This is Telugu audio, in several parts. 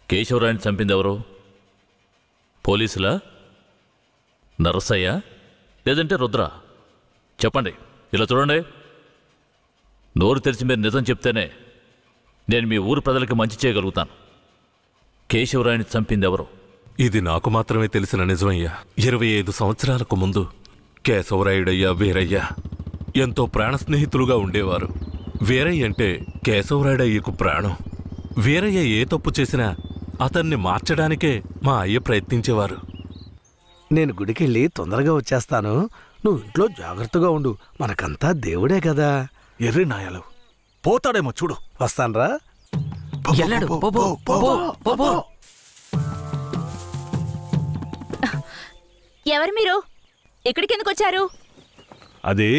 కేశవరాయని చంపింది ఎవరు? పోలీసులా, నరసయ్య, లేదంటే రుద్ర? చెప్పండి. ఇలా చూడండి, నోరు తెరిచి మీరు నిజం చెప్తేనే నేను మీ ఊరు ప్రజలకి మంచి చేయగలుగుతాను. కేశవరాయని చంపింది ఎవరు? ఇది నాకు మాత్రమే తెలిసిన నిజమయ్యా. 25 సంవత్సరాలకు ముందు కేశవరాయుడయ్యా వీరయ్య ఎంతో ప్రాణ స్నేహితులుగా ఉండేవారు. వీరయ్య అంటే కేశవరాయుడయ్యకు ప్రాణం. వీరయ్య ఏ తప్పు చేసినా అతన్ని మార్చడానికే మా అయ్య ప్రయత్నించేవారు. నేను గుడికెళ్ళి తొందరగా వచ్చేస్తాను, నువ్వు ఇంట్లో జాగ్రత్తగా ఉండు. మనకంతా దేవుడే కదా. ఎర్రి నాయాలు పోతాడేమో చూడు. వస్తాన్రా. ఎవరు మీరు? ఇక్కడికి ఎందుకు వచ్చారు? అది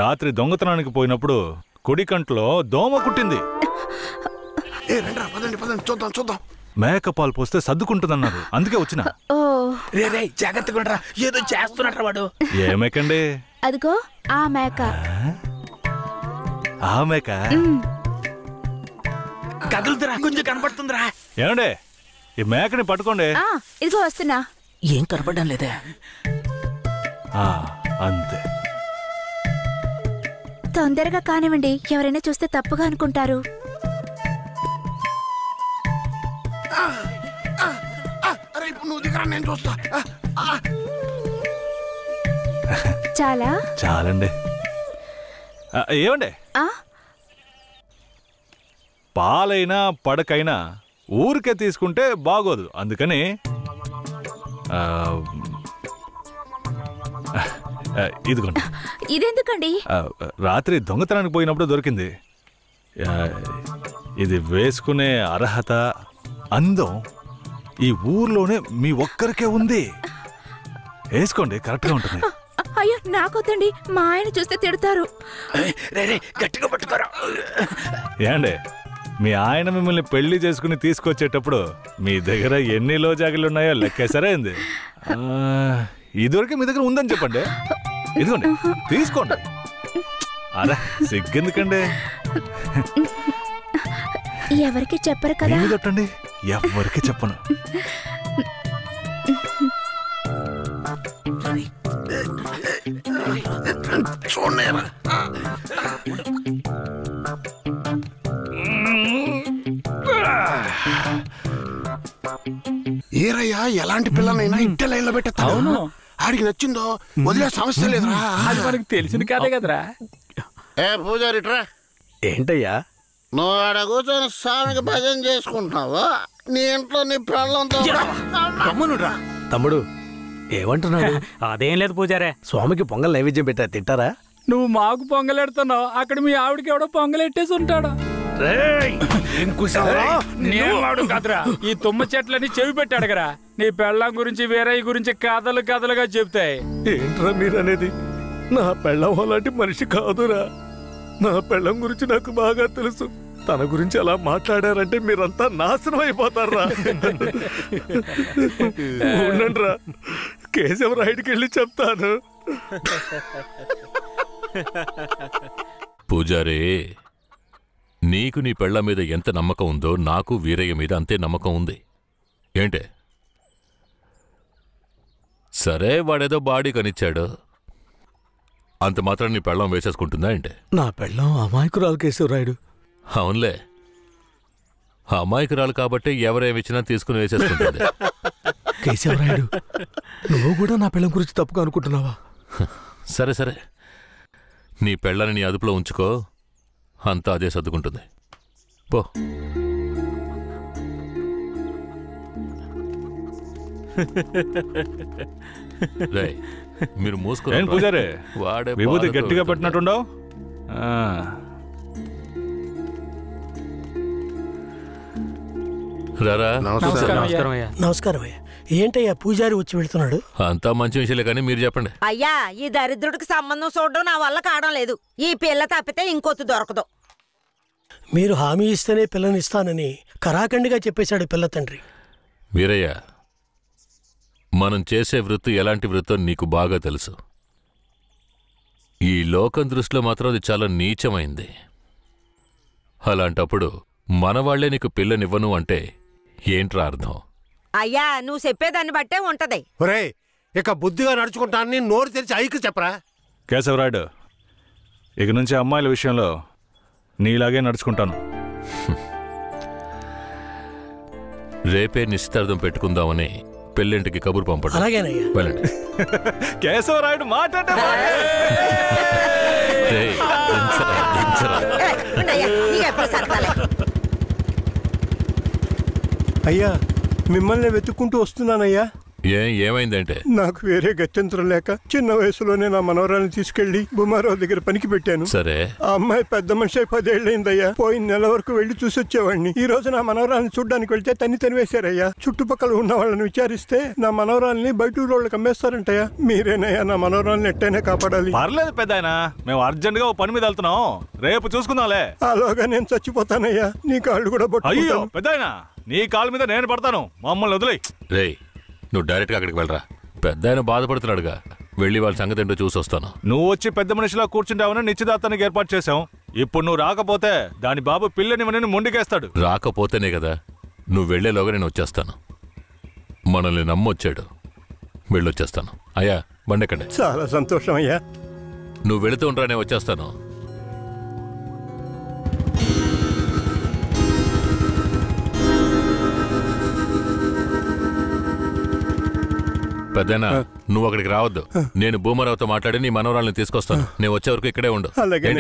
రాత్రి దొంగతనానికి పోయినప్పుడు కుడి కంట్లో దోమ కుట్టింది. చూద్దాం. మేకపాలు పోస్తే సర్దుకుంటుందన్నారు, అందుకే వచ్చిన. జాగ్రత్తగా ఏదో చేస్తున్నట్టు వాడు. ఏ మేకండి? అదిగో ఆ మేక. ఆ మేక కదులుతురా, కొంచెం కనపడుతుందిరా. ఏమండే, ఈ మేకని పట్టుకోండి. ఇదిగో వస్తున్నా. ఏం కనపడడం లేదే. అంతే. తొందరగా కానివ్వండి, ఎవరైనా చూస్తే తప్పుగా అనుకుంటారు. నేను చూస్తా. చాలా చాలండి. ఏమండే, పాలైనా పడకైనా ఊరికే తీసుకుంటే బాగోదు. అందుకని ఇదిగోండి. ఇదెందుకండి? రాత్రి దొంగతనానికి పోయినప్పుడు దొరికింది. ఇది వేసుకునే అర్హత, అందం ఈ ఊర్లోనే మీ ఒక్కరికే ఉంది. వేసుకోండి, కరెక్ట్గా ఉంటుంది. అయ్యో నాకొద్దండి, మా ఆయన చూస్తే తిడతారు. గట్టిగా పట్టుకోరా. ఏండే, మీ ఆయన మిమ్మల్ని పెళ్లి చేసుకుని తీసుకొచ్చేటప్పుడు మీ దగ్గర ఎన్ని లోజాగిలున్నాయో లెక్కేసరైంది. ఇదివరకే మీ దగ్గర ఉందని చెప్పండి. ఇదిగోండి, తీసుకోండి. అలా సిగ్గెందుకండి? ఎవరికి చెప్పరు కదా. కొట్టండి, ఎవరికి చెప్పను. ఏరయ్యా, ఎలాంటి పిల్లనైనా ఇంటే లైన్లో పెట్టేస్తాను. ఆడికి నచ్చిందో వదిలే సమస్య లేదురా. అది మనకి తెలిసింది కాదే కదరా. పూజారిట్రా. ఏంటయ్యా? నువ్వు ఆడ కూర్చొని స్వామికి భజన చేసుకుంటున్నావు, నీ ఇంట్లో నీ పిల్లలతో. తమ్ముడు ఏమంటున్నాడు? అదేం లేదు పూజారే. స్వామికి పొంగల్ నైవేద్యం పెట్టా, తింటారా? నువ్వు మాకు పొంగలెడుతున్నావు, అక్కడ మీ ఆవిడకి ఎవడో పొంగలెట్టేసి ఉంటాడు. నేను కదరా, ఈ తుమ్మ చెట్లని చెవి పెట్టాడు కదా. నీ పెళ్ళం గురించి వీరయ్య గురించి కథలు కథలుగా చెప్తాయి. ఏంట్రా మీరనేది? నా పెళ్ళం అలాంటి మనిషి కాదురా. నా పెళ్ళం గురించి నాకు బాగా తెలుసు. తన గురించి అలా మాట్లాడారంటే మీరంతా నాశనం అయిపోతారా. ఉండండిరా, కేశవరాయుడికి వెళ్ళి చెప్తాను. పూజారే, నీకు నీ పెళ్ళ మీద ఎంత నమ్మకం ఉందో నాకు వీరయ్య మీద అంతే నమ్మకం ఉంది. ఏంటే? సరే, వాడేదో బాడీ కనిచ్చాడు, అంత మాత్రం నీ పెళ్ళం వేసేసుకుంటుందా ఏంటే? నా పెళ్ళం అమాయకురాలు కేశవరాయుడు. అవునులే, అమాయకురాలు కాబట్టి ఎవరేమిచ్చినా తీసుకుని వేసేసుకుంటుంది. కేశవరాయుడు, నువ్వు కూడా నా పెళ్ళం గురించి తప్పుగా అనుకుంటున్నావా? సరే సరే, నీ పెళ్ళని నీ అదుపులో ఉంచుకో, అంతా అదే సర్దుకుంటుంది. పో. మీరు మూసుకో. పూజారే, వాడే విభూతి గట్టిగా పెట్టినట్టుండవు. నమస్కారం అయ్యా. ఏంటయ్యా పూజారి వచ్చి వెళ్తున్నాడు? అంతా మంచి విషయాలే, కానీ మీరు చెప్పండి. అయ్యా, ఈ దరిద్రుడికి సంబంధం చూడడం నా వల్ల కావడం లేదు. ఈ పిల్ల తప్పితే ఇంకొత్తు దొరకదు. మీరు హామీ ఇస్తేనే పిల్లనిస్తానని కరాఖండిగా చెప్పేశాడు పిల్ల తండ్రి. వీరయ్య, మనం చేసే వృత్తి ఎలాంటి వృత్తో నీకు బాగా తెలుసు. ఈ లోకం దృష్టిలో మాత్రం అది చాలా నీచమైంది. అలాంటప్పుడు మనవాళ్లే నీకు పిల్లనివ్వను అంటే ఏంట్రా అర్థం? అయ్యా నువ్వు చెప్పేదాన్ని బట్టే ఉంటది. ఒరే ఇక బుద్ధిగా నడుచుకుంటానని నోరు తెరిచి ఐకి చెప్పరా. కేశవరాయుడు, ఇక నుంచి అమ్మాయిల విషయంలో నీలాగే నడుచుకుంటాను. రేపే నిశ్చితార్థం పెట్టుకుందామని పెళ్ళింటికి కబురు పంపండి. అలాగేనయ్యా. వెళ్ళండి. కేశవరాయుడు మాట్లాడే అయ్యా మిమ్మల్ని వెతుక్కుంటూ వస్తున్నానయ్యా. ఏమైందంటే నాకు వేరే గత్యంతరం లేక చిన్న వయసులోనే నా మనవరాన్ని తీసుకెళ్లి బుమారావు దగ్గర పనికి పెట్టాను. సరే, ఆ అమ్మాయి పెద్ద మనిషి 10 ఏళ్ళైందయ్యా. పోయిన నెల వరకు వెళ్లి చూసొచ్చేవాడిని. ఈ రోజు నా మనవరాన్ని చూడ్డానికి వెళ్తే తనివేశారయ్యా. చుట్టుపక్కల ఉన్న వాళ్ళని విచారిస్తే నా మనవరాల్ని బయట ఊరోళ్ళకి అమ్మేస్తారంటయ్యా. మీరేనయ్యా నా మనవరాల్ని ఎట్టైనా కాపాడాలి. పర్లేదు పెద్దాయనా, మేము అర్జెంట్ గా ఓ పని మీద వెళ్తున్నాం, రేపు చూసుకుందాంలే. అలాగా నేను చచ్చిపోతానయ్యా. నీ కాళ్ళు కూడా అయ్యో పెద్దాయనా, నీ కాళ్ళ మీద నేను పడతాను, మమ్మల్ని వదిలేయ్. రేయ్ నువ్వు డైరెక్ట్గా అక్కడికి వెళ్ళరా. పెద్ద ఆయన బాధపడుతున్నాడుగా, వెళ్ళి వాళ్ళ సంగతి ఏంటో చూసి వస్తాను. నువ్వు వచ్చి పెద్ద మనిషిలా కూర్చుంటావని నిశ్చితార్థానికి ఏర్పాటు చేశాం. ఇప్పుడు నువ్వు రాకపోతే దాని బాబు పిల్లని ముందుకేస్తాడు. రాకపోతేనే కదా. నువ్వు వెళ్లేలోగా నేను వచ్చేస్తాను. మనల్ని నమ్మొచ్చాడు, వెళ్ళొచ్చేస్తాను. అయ్యా బండెక్కండి. చాలా సంతోషం అయ్యా. నువ్వు వెళుతూ ఉంటా, నేను వచ్చేస్తాను. పెద్దనా నువ్వు అక్కడికి రావద్దు. నేను భూమరావుతో మాట్లాడి నీ మనవరాల్ని తీసుకొస్తాను. నేను వచ్చే వరకు ఇక్కడే ఉండు. అలాగే.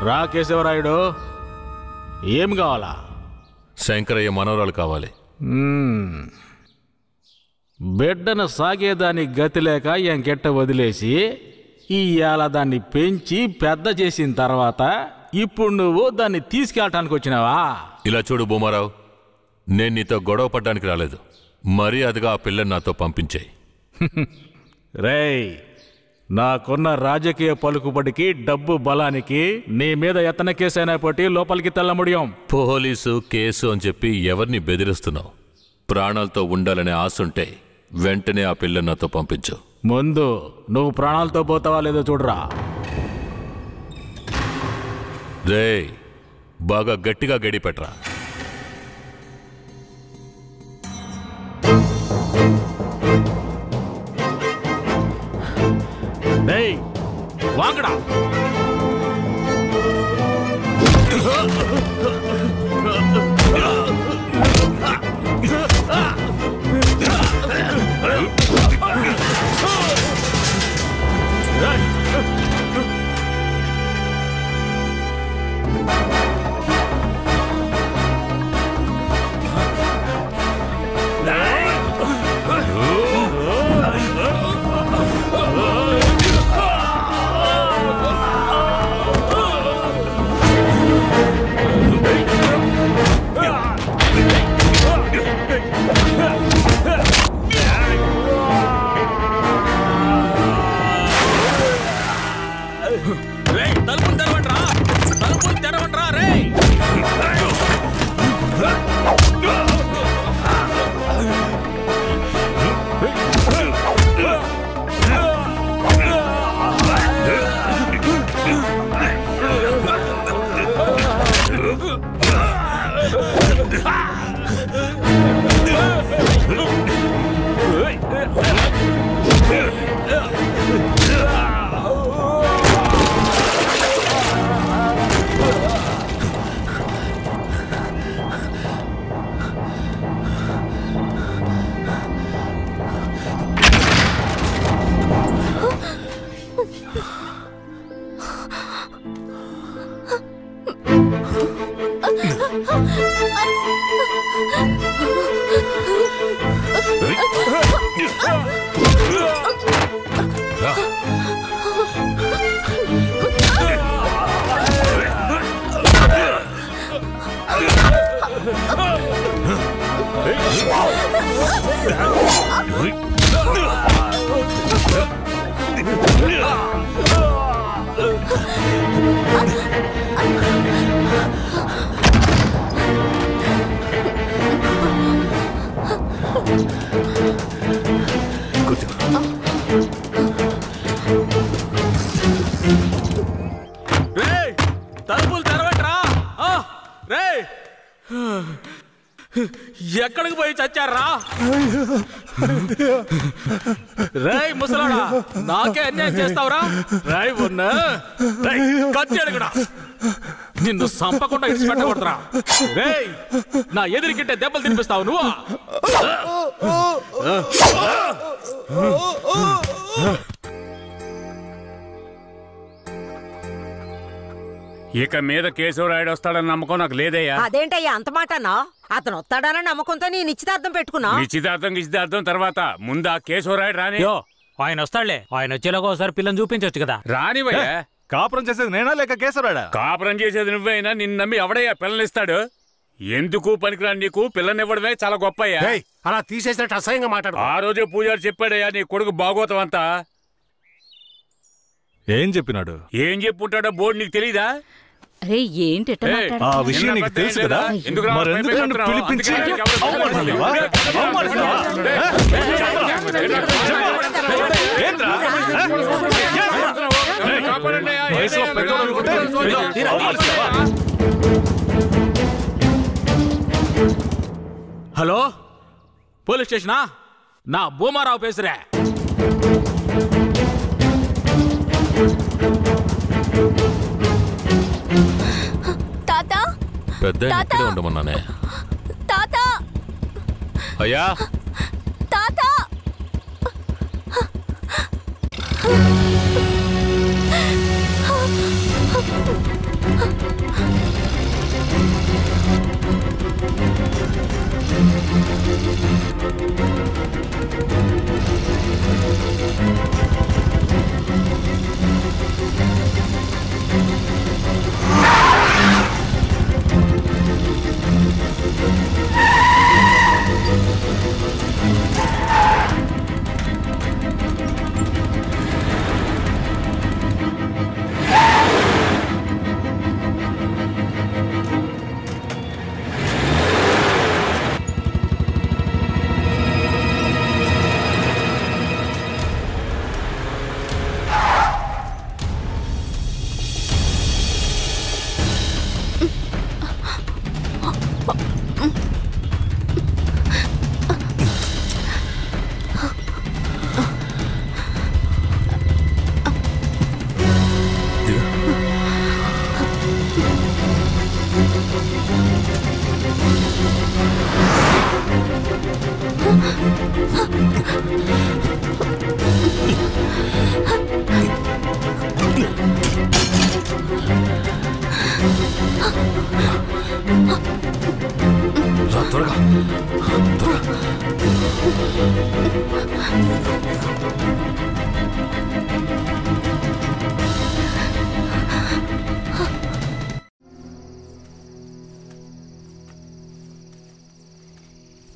రా కేశవరాయుడు, ఏం కావాలా? శంకరయ్య మనవరాలు కావాలి. బిడ్డను సాగేదానికి గతి లేక ఎంకెట్ట వదిలేసి ఇవాళ దాన్ని పెంచి పెద్ద చేసిన తర్వాత ఇప్పుడు నువ్వు దాన్ని తీసుకెళ్ళటానికి వచ్చినావా? ఇలా చూడు భూమారావు, నేను నీతో గొడవ పడ్డానికి రాలేదు. మర్యాదగా ఆ పిల్లని నాతో పంపించేయి. రేయ్, నాకున్న రాజకీయ పలుకుబడికి డబ్బు బలానికి నీ మీద ఎత్తన కేసైనా పట్టి లోపలికి తెల్లముడియం. పోలీసు కేసు అని చెప్పి ఎవరిని బెదిరిస్తున్నావు? ప్రాణాలతో ఉండాలనే ఆశుంటే వెంటనే ఆ పిల్లని నాతో పంపించు. ముందు నువ్వు ప్రాణాలతో పోతావా లేదో చూడరా. రేయ్ బాగా గట్టిగా గడి పెట్టరా. రేయ్ వాంగడా. ఎక్కడికి పోయి చచ్చారా? రేయ్ ముసలాడా, నాకే అన్యాయం చేస్తావురా? రాయ్ ఉన్నా కత్తి అడుగుడా, నిన్ను సంపకుండా ఇచ్చి పెట్టకూడదురా. రేయ్, నా ఎదురుకింటే దెబ్బలు తినిపిస్తావు నువ్వు. ఇక మీద కేశవరాయుడు వస్తాడని నమ్మకం నాకు లేదయ్యా. అదేంటయ్యా అంత మాటనా? అతను వస్తాడన్న నమ్మకంతో నీ నిశ్చితార్థం పెట్టుకున్నా. నిశ్చితార్థం తర్వాత ముందు ఆ కేశవరాయుడు రాని. ఆయన వస్తాడులే, ఆయన వచ్చేలాగా ఒకసారి పిల్లని చూపించవచ్చు కదా. రానివయ్యా. కాపురం చేసేది నేనా లేక కేశవరాయుడా? కాపురం చేసేది నువ్వైనా నిన్ను నమ్మి ఎవడయ్యా పిల్లనిస్తాడు? ఎందుకు పనికిరాని నీకు పిల్లనివ్వడమే చాలా గొప్పయ్యా. అలా తీసేసినట్టు అసహ్యంగా మాట్లాడు. ఆ రోజే పూజారి చెప్పాడయ్యా నీ కొడుకు బాగోతం అంతా. ఏం చెప్పినాడు? ఏం చెప్పుంటాడో బోర్డు నీకు తెలీదా? అరే ఏంటి ఆ విషయం నీకు తెలుసు కదా, మరెందుకు నన్ను పిలిపించి హలో, పోలీస్ స్టేషనా? నా భూమారావు పేసురే. తాతా, పెద్ద ఇక్కడే ఉండమన్నానే. తాతా, అయ్యా తాతా.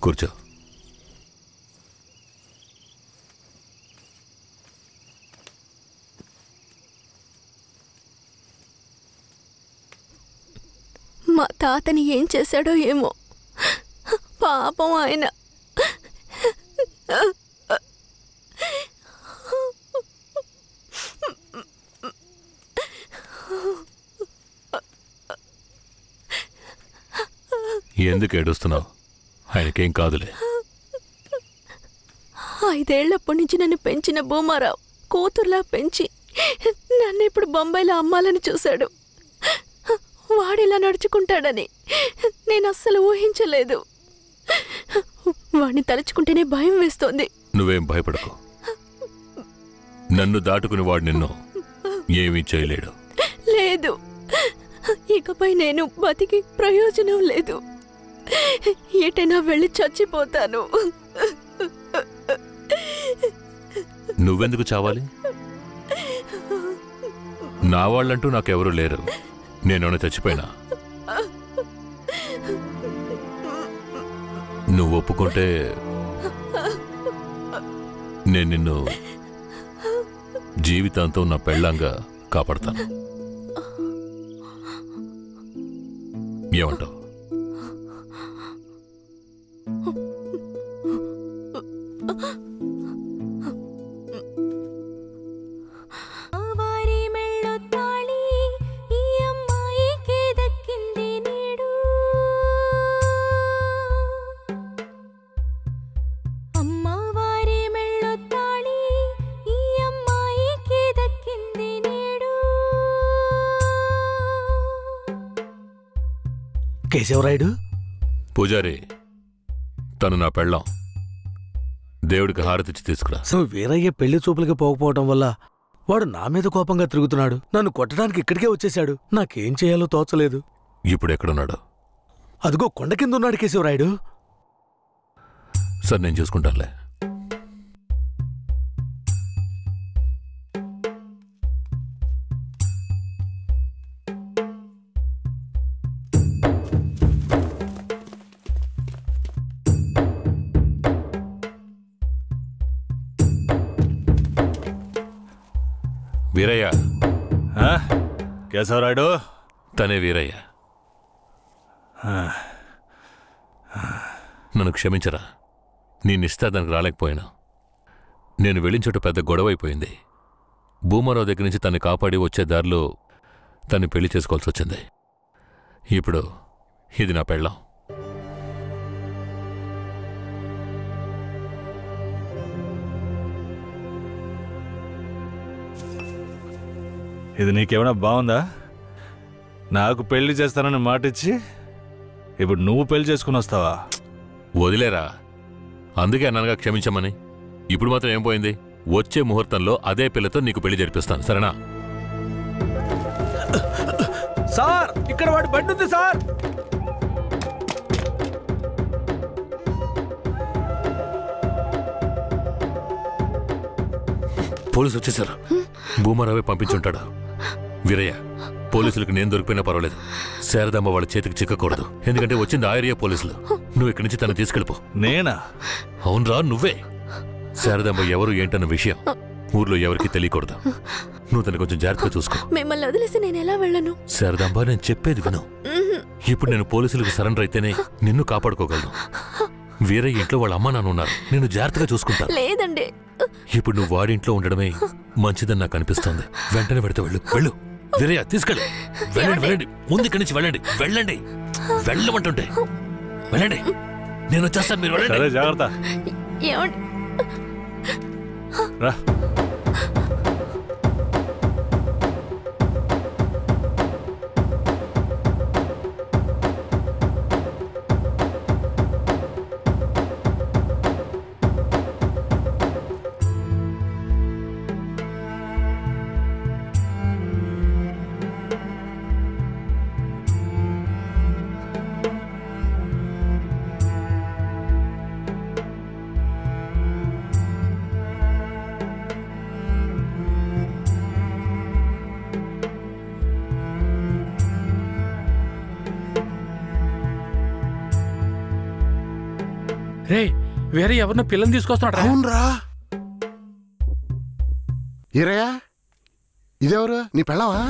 కూర్చో. మా తాతని ఏం చేశాడో ఏమో, పాపం ఆయన. ఎందుకు ఏడుస్తున్నావు? ఆయనకేం కాదులే. 5 ఏళ్లప్పటి నుంచి నన్ను పెంచిన భూమారావు కూతుర్లా పెంచి నన్ను ఇప్పుడు బొంబాయిలో అమ్మాలని చూశాడు. వాడిలా నడుచుకుంటాడని నేను అస్సలు ఊహించలేదు. వాడిని తలుచుకుంటేనే భయం వేస్తోంది. నువ్వేం భయపడకు. నన్ను దాటుకుని వాడు నిన్ను ఏమీ చేయలేడు. లేదు, ఇకపై నేను బతికి ప్రయోజనం లేదు. ఏటైనా వెళ్ళి చచ్చిపోతాను. నువ్వెందుకు చావాలి? నా వాళ్ళంటూ నాకెవరూ లేరు. నేనేమైనా చచ్చిపోయినా? నువ్వు ఒప్పుకుంటే నేను నిన్ను జీవితాంతం నా పెళ్ళంగా కాపాడతాను. ఏమంటావు? కేశవరాయుడు పూజారి, తను నా పెళ్ళాం. దేవుడికి హారతిచ్చి తీసుకురా. నువ్వు వీరయ్య పెళ్లి చూపులకి పోకపోవటం వల్ల వాడు నా మీద కోపంగా తిరుగుతున్నాడు. నన్ను కొట్టడానికి ఇక్కడికే వచ్చేశాడు. నాకేం చేయాలో తోచలేదు. ఇప్పుడు ఎక్కడున్నాడు? అదిగో కొండ కింద ఉన్నాడు కేశవరాయుడు. సార్, నేను చూసుకుంటానులే. వీరయ్య. కేశవరాయుడు? తనే వీరయ్య. నన్ను క్షమించరా. నీ నిశ్చితార్థానికి రాలేకపోయినా. నేను వెళ్ళిన చోట పెద్ద గొడవైపోయింది. భూమారావు దగ్గర నుంచి తన్ని కాపాడి వచ్చే దారిలో తన్ని పెళ్లి చేసుకోవాల్సి వచ్చింది. ఇప్పుడు ఇది నా పెళ్ళాం. ఇది నీకేమైనా బాగుందా? నాకు పెళ్లి చేస్తానని మాటిచ్చి ఇప్పుడు నువ్వు పెళ్లి చేసుకుని వస్తావా? వదిలేరా. అందుకే అన్నానుగా క్షమించమని. ఇప్పుడు మాత్రం ఏం పోయింది? వచ్చే ముహూర్తంలో అదే పిల్లతో నీకు పెళ్లి జరిపిస్తాను, సరేనా? సార్, ఇక్కడ వాడి బండి ఉంది సార్. పోలీసు వచ్చేసారు. భూమారావే పంపించుంటాడు. వీరయ్య, పోలీసులకు నేను దొరికిపోయినా పర్వాలేదు. శారదమ్మ వాళ్ళ చేతికి చిక్కకూడదు. ఎందుకంటే వచ్చింది ఆ ఏరియా పోలీసులు. నువ్వు ఇక్కడి నుంచి తను తీసుకెళ్ళిపో. నేనా? అవునరా, నువ్వే. శారదమ్మ ఎవరు ఏంటన్న విషయం ఊర్లో ఎవరికి తెలియకూడదు. నువ్వు తను కొంచెం జాగ్రత్తగా చూసుకో. మిమ్మల్ని వదిలేసి నేను ఎలా వెళ్ళను? శారదమ్మ, నేను చెప్పేది విను. ఇప్పుడు నేను పోలీసులకు సరెండర్ అయితేనే నిన్ను కాపాడుకోగలను. వీరయ్య ఇంట్లో వాళ్ళ అమ్మ నాన్న ఉన్నారు. నేను జాగ్రత్తగా చూసుకుంటాను. లేదండి. ఇప్పుడు నువ్వు వాడింట్లో ఉండడమే మంచిదని నాకు అనిపిస్తోంది. వెంటనే పెడితే వెళ్ళు. వెళ్ళు వీరయ్య, తీసుకెళ్ళు. వెళ్ళండి, వెళ్ళండి. ముందు ఇక్కడి నుంచి వెళ్ళండి. వెళ్ళండి, వెళ్ళమంటుంటే వెళ్ళండి. నేను వచ్చేస్తాను, మీరు వెళ్ళండి. జాగ్రత్త. రా. రే, వేరే ఎవరినో పిల్లని తీసుకొస్తున్నాడు. అవునరా. ఈరయ్యా, ఇదెవరు? నీ పెళ్ళవా?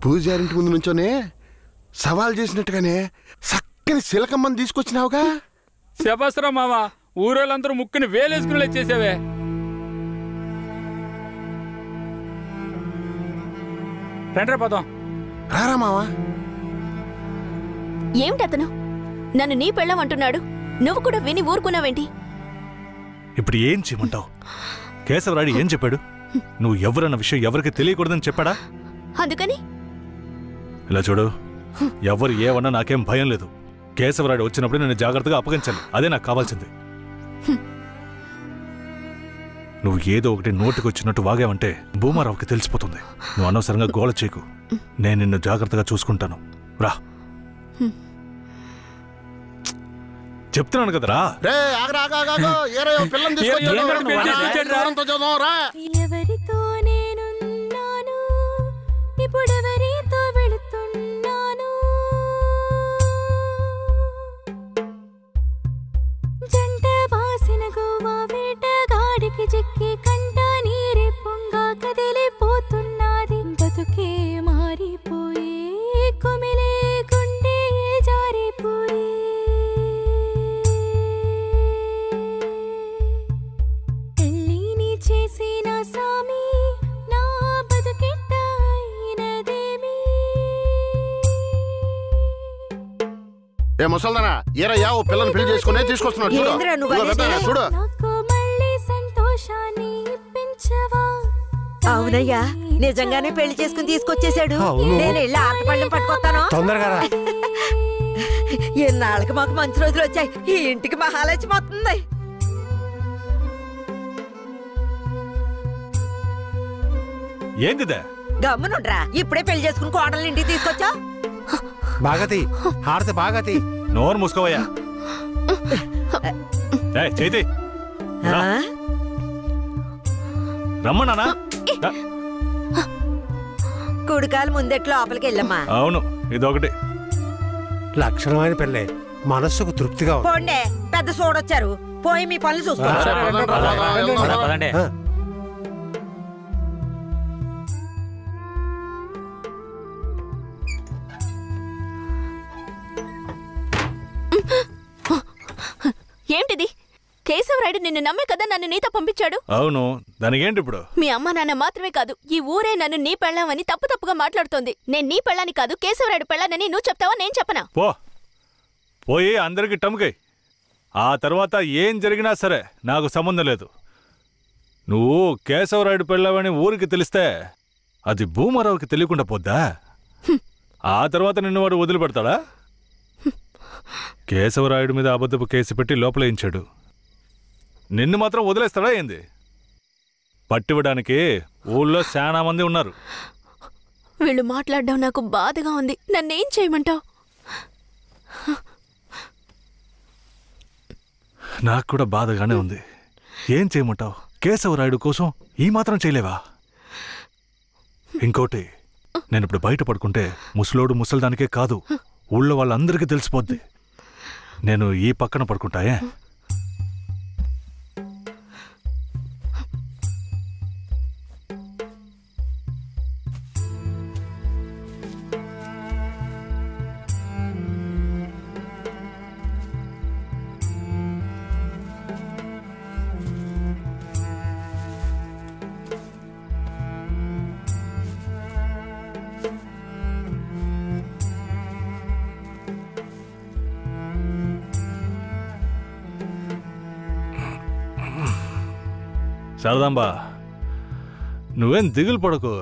పూజారింటి ముందు నుంచోనే సవాల్ చేసినట్టుగానే చక్కని శిలకమ్మని తీసుకొచ్చినావుగా. శబాస్రా మామ, ఊరోళ్ళందరూ ముక్కుని వేలేసుకుని చేసావే. రండి పోదాం. రారా మావా. ఏమిటతను నన్ను నీ పెళ్ళం అంటున్నాడు? నువ్వు కూడా విని ఊరుకున్నావేంటి? ఇప్పుడు ఏం చేయమంటావు? కేశవరాయుడు ఏం చెప్పాడు? నువ్వు ఎవరన్న విషయం ఎవరికి తెలియకూడదని చెప్పాడా? అందుకని ఇలా చూడు, ఎవరు ఏమన్నా నాకేం భయం లేదు. కేశవరాయుడు వచ్చినప్పుడు నేను జాగ్రత్తగా అప్పగించాలి. అదే నాకు కావాల్సింది. నువ్వు ఏదో ఒకటి నోటికి వచ్చినట్టు వాగావంటే భూమారావుకి తెలిసిపోతుంది. నువ్వు అనవసరంగా గోల చేయకు. నేను నిన్ను జాగ్రత్తగా చూసుకుంటాను. రా, చెప్తున్నాను కదరా. ఎవరితో నేనున్నాను, ఇప్పుడెవరితో వెళుతున్నాను? జంట బాసిన గోవా వేటగాడికి చిక్కి కంట నీరే పొంగా కదిలిపోతున్నది. బతుకే మారిపోయి కుమిలే గుండె జారిపోయి చేసిన సామి నా బతుకెట్ట అయినదేమి? ఏ ముసల్దానా, ఏరయ్యా ఓ పిల్లని పెళ్లి చేసుకునే తీసుకొస్తున్నాడు. అవునయ్యా, నిజంగానే పెళ్లి చేసుకుని తీసుకొచ్చేసాడు. అవును. నేను వెళ్ళి ఆరతపళ్ళెం పట్టుకొస్తాను. తొందరగా రా. ఎన్నాళ్ళకి మాకు మంచి రోజులు వచ్చాయి. ఈ ఇంటికి మహాలక్ష్మి వస్తుంది. ఏందిదే? గమ్మునుండ్రా, ఇప్పుడే పెళ్లి చేసుకుని కోడల్ని ఇంటికి తీసుకొచ్చా. బాగతి హారతి బాగతి. నోరు మూసుకోవయ్యా. చేతి రమ్మన్నానా? కుడికాలు ముందెట్ లోపలికి వెళ్ళమ్మా. అవును, ఇదొకటి లక్షణమైన పెళ్ళే, మనస్సుకు తృప్తిగా ఉంది. పోండే, పెద్ద చూడొచ్చారు. పోయి మీ పనులు చూసుకోండి. ఏంటిది? కేశవరాయుడు నిన్ను నమ్మే కదా నన్ను నీతో పంపించాడు. అవును, దానికేంటి ఇప్పుడు? మీ అమ్మ నాన్న మాత్రమే కాదు, ఈ ఊరే నన్ను నీ పెళ్ళామని తప్పుగా మాట్లాడుతోంది. నేను నీ పెళ్ళాని కాదు, కేశవరాయుడు పెళ్ళానని నువ్వు చెప్తావా, నేను చెప్పనా? పోయి అందరికి టముకై. ఆ తర్వాత ఏం జరిగినా సరే నాకు సంబంధం లేదు. నువ్వు కేశవరాయుడు పెళ్ళావని ఊరికి తెలిస్తే అది భూమారావుకి తెలియకుండా పోద్దా? ఆ తర్వాత నిన్ను వాడు వదిలిపెడతాడా? కేశవరాయుడు మీద అబద్ధపు కేసు పెట్టి లోపలేయించాడు. నిన్ను మాత్రం వదిలేస్తాడా ఏంది? పట్టివ్వడానికి ఊళ్ళో చాలా మంది ఉన్నారు. వీళ్ళు మాట్లాడడం నాకు బాధగా ఉంది. నన్నేం చేయమంటావు? నాకు కూడా బాధగానే ఉంది. ఏం చేయమంటావు? కేశవరాయుడు కోసం ఈ మాత్రం చేయలేవా? ఇంకోటి, నేను ఇప్పుడు బయట పడుకుంటే ముసలోడు ముసలిదానికే కాదు, ఊళ్ళో వాళ్ళందరికీ తెలిసిపోద్ది. నేను ఈ పక్కన పడుకుంటాయే. శారదాంబా, నువ్వేం దిగులు పడకు.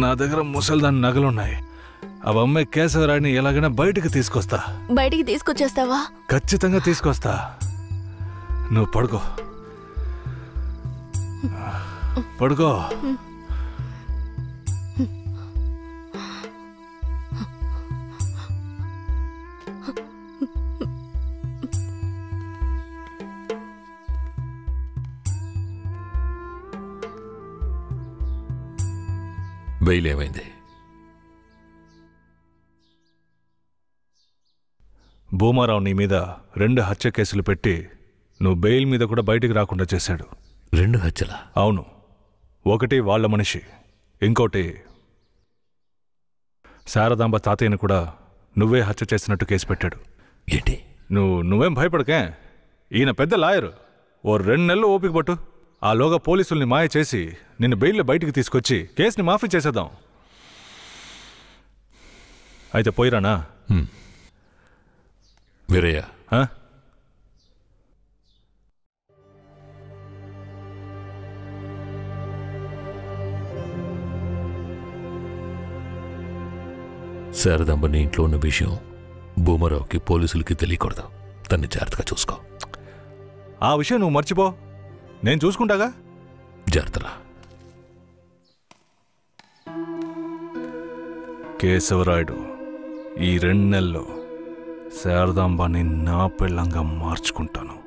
నా దగ్గర ముసలిదాని నగలున్నాయి. అవమ్మే కేశవరాయుడిని ఎలాగైనా బయటికి తీసుకొస్తా. బయటికి తీసుకొచ్చేస్తావా? ఖచ్చితంగా తీసుకొస్తా. నువ్వు పడుకో, పడుకో. బెయిల్ ఏమైంది? భూమారావు నీ మీద 2 హత్య కేసులు పెట్టి నువ్వు బెయిల్ మీద కూడా బయటికి రాకుండా చేశాడు. 2 హత్యలా? అవును. ఒకటి వాళ్ళ మనిషి, ఇంకోటి శారదాంబ తాతయ్యను కూడా నువ్వే హత్య చేసినట్టు కేసు పెట్టాడు. ఏంటి? నువ్వేం భయపడకే. ఈయన పెద్ద లాయరు. ఓ 2 నెలలు ఓపిక పట్టు. ఆలోగా పోలీసుల్ని మాయ చేసి నిన్ను బెయిల్లో బయటికి తీసుకొచ్చి కేసుని మాఫీ చేసేద్దాం. అయితే పోయిరానా? వీరయ్య, శారదాంబ నీ ఇంట్లో ఉన్న విషయం భూమారావుకి పోలీసులకి తెలియకూడదు. తన్ని జాగ్రత్తగా చూసుకో. ఆ విషయం నువ్వు మర్చిపో, నేను చూసుకుంటాగా. జాగ్రత్తరా. కేశవరాయుడు ఈ 2 నెలల్లో శారదాంబాని నా పెళ్ళంగా మార్చుకుంటాను.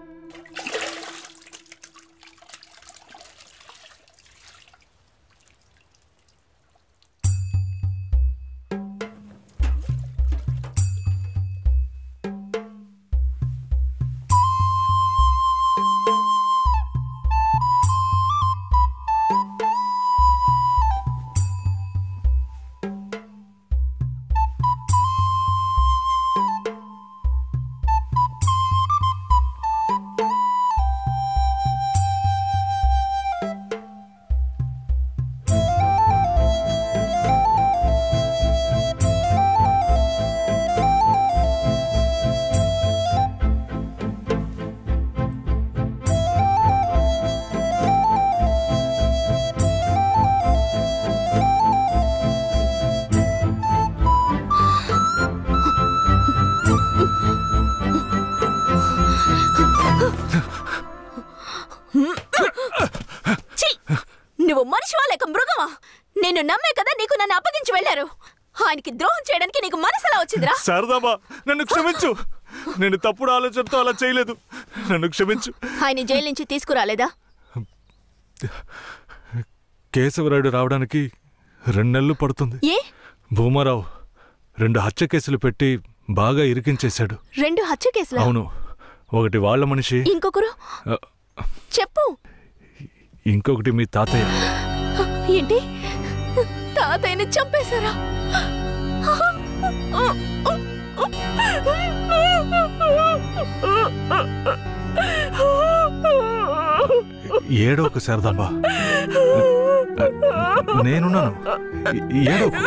ఆయనకి ద్రోహం చేయడానికి నీకు మనసు ఎలా వచ్చిందిరా? శారదామా, నన్ను క్షమించు. నేను తప్పుడు ఆలోచనతో అలా చేయలేదు. నన్ను క్షమించు. ఆయన జైలు నుంచి తీసుకురాలేదా? కేశవరాయుడు రావడానికి 2 నెలలు పడుతుంది. ఏ? భూమారావు 2 హత్య కేసులు పెట్టి బాగా ఇరికించేశాడు. 2 హత్య కేసులా? అవును. ఒకటి వాళ్ళ మనిషి, ఇంకొకరు చెప్పు. ఇంకొకటి మీ తాతయ్య. ఏంటి, తాతయ్యని చంపేశారా? ఏడోకు శారదాంబా, నేనున్నాను. ఏడోకు.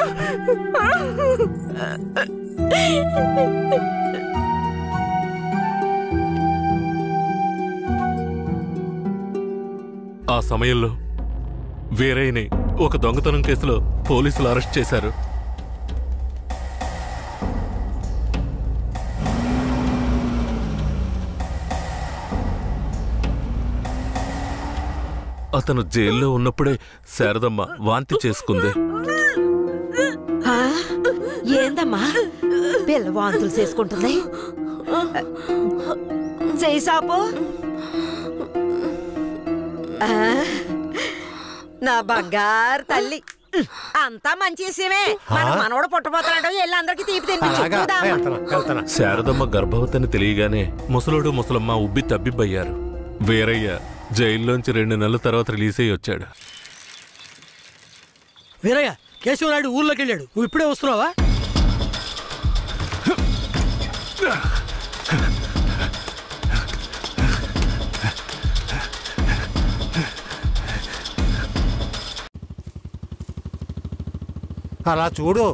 ఆ సమయంలో వీరయ్యని ఒక దొంగతనం కేసులో పోలీసులు అరెస్ట్ చేశారు. అతను జైల్లో ఉన్నప్పుడే శారదమ్మ వాంతి చేసుకుంది. ఏందమ్మా పిల్ల వాంతులు చేసుకుంటుంది? చేసాపు నా బంగారు తల్లి, అంతా మంచి విషయమే. మన మనవడు పుట్టబోతున్నాడు, వెళ్ళి అందరికి తీపి తినిపించు. శారదమ్మ గర్భవతిని తెలియగానే ముసలోడు ముసలమ్మ ఉబ్బి తబ్బిబ్బయ్యారు. వీరయ్య జైల్లోంచి 2 నెలల తర్వాత రిలీజ్ అయ్యి వచ్చాడు. వీరయ్య, కేశవరాయుడు ఊర్లోకి వెళ్ళాడు. నువ్వు ఇప్పుడే వస్తున్నావా? అలా చూడు.